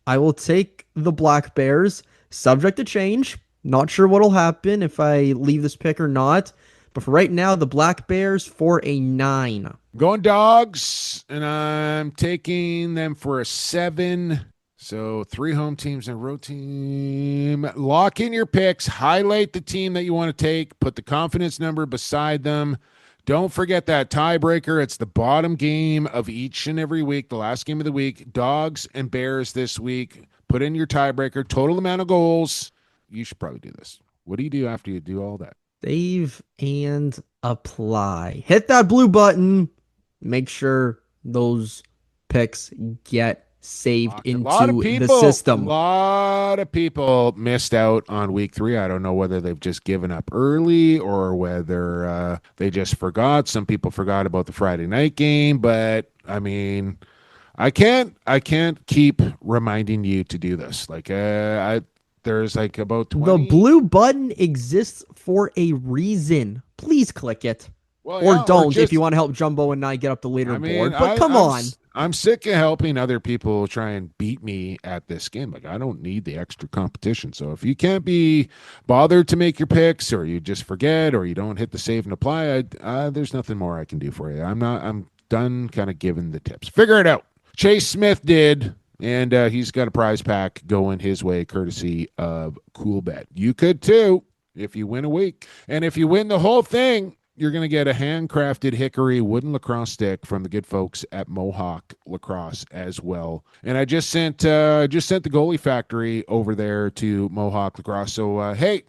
I will take the Black Bears, subject to change. Not sure what'll happen if I leave this pick or not. But for right now, the Black Bears for a 9. Going Dogs, and I'm taking them for a 7. So 3 home teams and a road team. Lock in your picks. Highlight the team that you want to take. Put the confidence number beside them. Don't forget that tiebreaker. It's the bottom game of each and every week, the last game of the week. Dogs and Bears this week. Put in your tiebreaker. Total amount of goals. You should probably do this. What do you do after you do all that? Save and apply. Hit that blue button. Make sure those picks get saved into the system. A lot of people missed out on week 3. I don't know whether they've just given up early or whether they just forgot. Some people forgot about the Friday night game, but I mean, I can't keep reminding you to do this. Like there's like about 20. The blue button exists for a reason. Please click it. Well, or don't if you want to help Jumbo and I get up the leaderboard. But come on. I'm sick of helping other people try and beat me at this game. Like, I don't need the extra competition. So if you can't be bothered to make your picks, or you just forget, or you don't hit the save and apply, there's nothing more I can do for you. I'm done kind of giving the tips. Figure it out. Chase Smith did. And he's got a prize pack going his way, courtesy of Coolbet. You could too, if you win a week. And if you win the whole thing, you're going to get a handcrafted hickory wooden lacrosse stick from the good folks at Mohawk Lacrosse as well. And I just sent the Goalie Factory over there to Mohawk Lacrosse. So hey,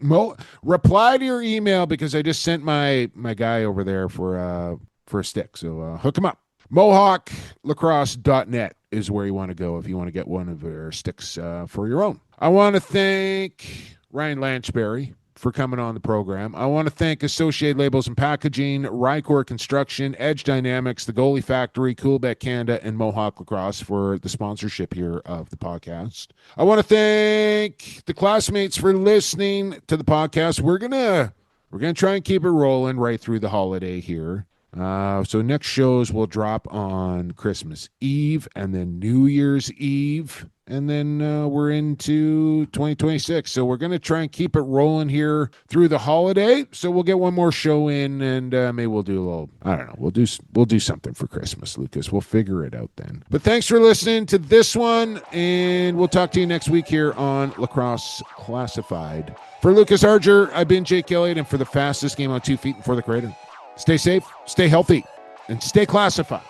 reply to your email, because I just sent my guy over there for a stick. So hook him up. MohawkLacrosse.net is where you want to go if you want to get one of their sticks for your own. I want to thank Ryan Lanchbury for coming on the program. I want to thank Associated Labels and Packaging, RyCor Construction, Edge Dynamics, the Goalie Factory, Coolbet Canada, and Mohawk Lacrosse for the sponsorship here of the podcast. I want to thank the classmates for listening to the podcast. We're gonna try and keep it rolling right through the holiday here. So next shows will drop on Christmas Eve and then New Year's Eve, and then we're into 2026. So we're going to try and keep it rolling here through the holiday. So we'll get one more show in, and maybe we'll do a little, I don't know, we'll do something for Christmas, Lucas. We'll figure it out then. But thanks for listening to this one, and we'll talk to you next week here on Lacrosse Classified. For Lucas Arger, I've been Jake Elliott, and for the fastest game on 2 feet and for the creator. Stay safe, stay healthy, and stay classified.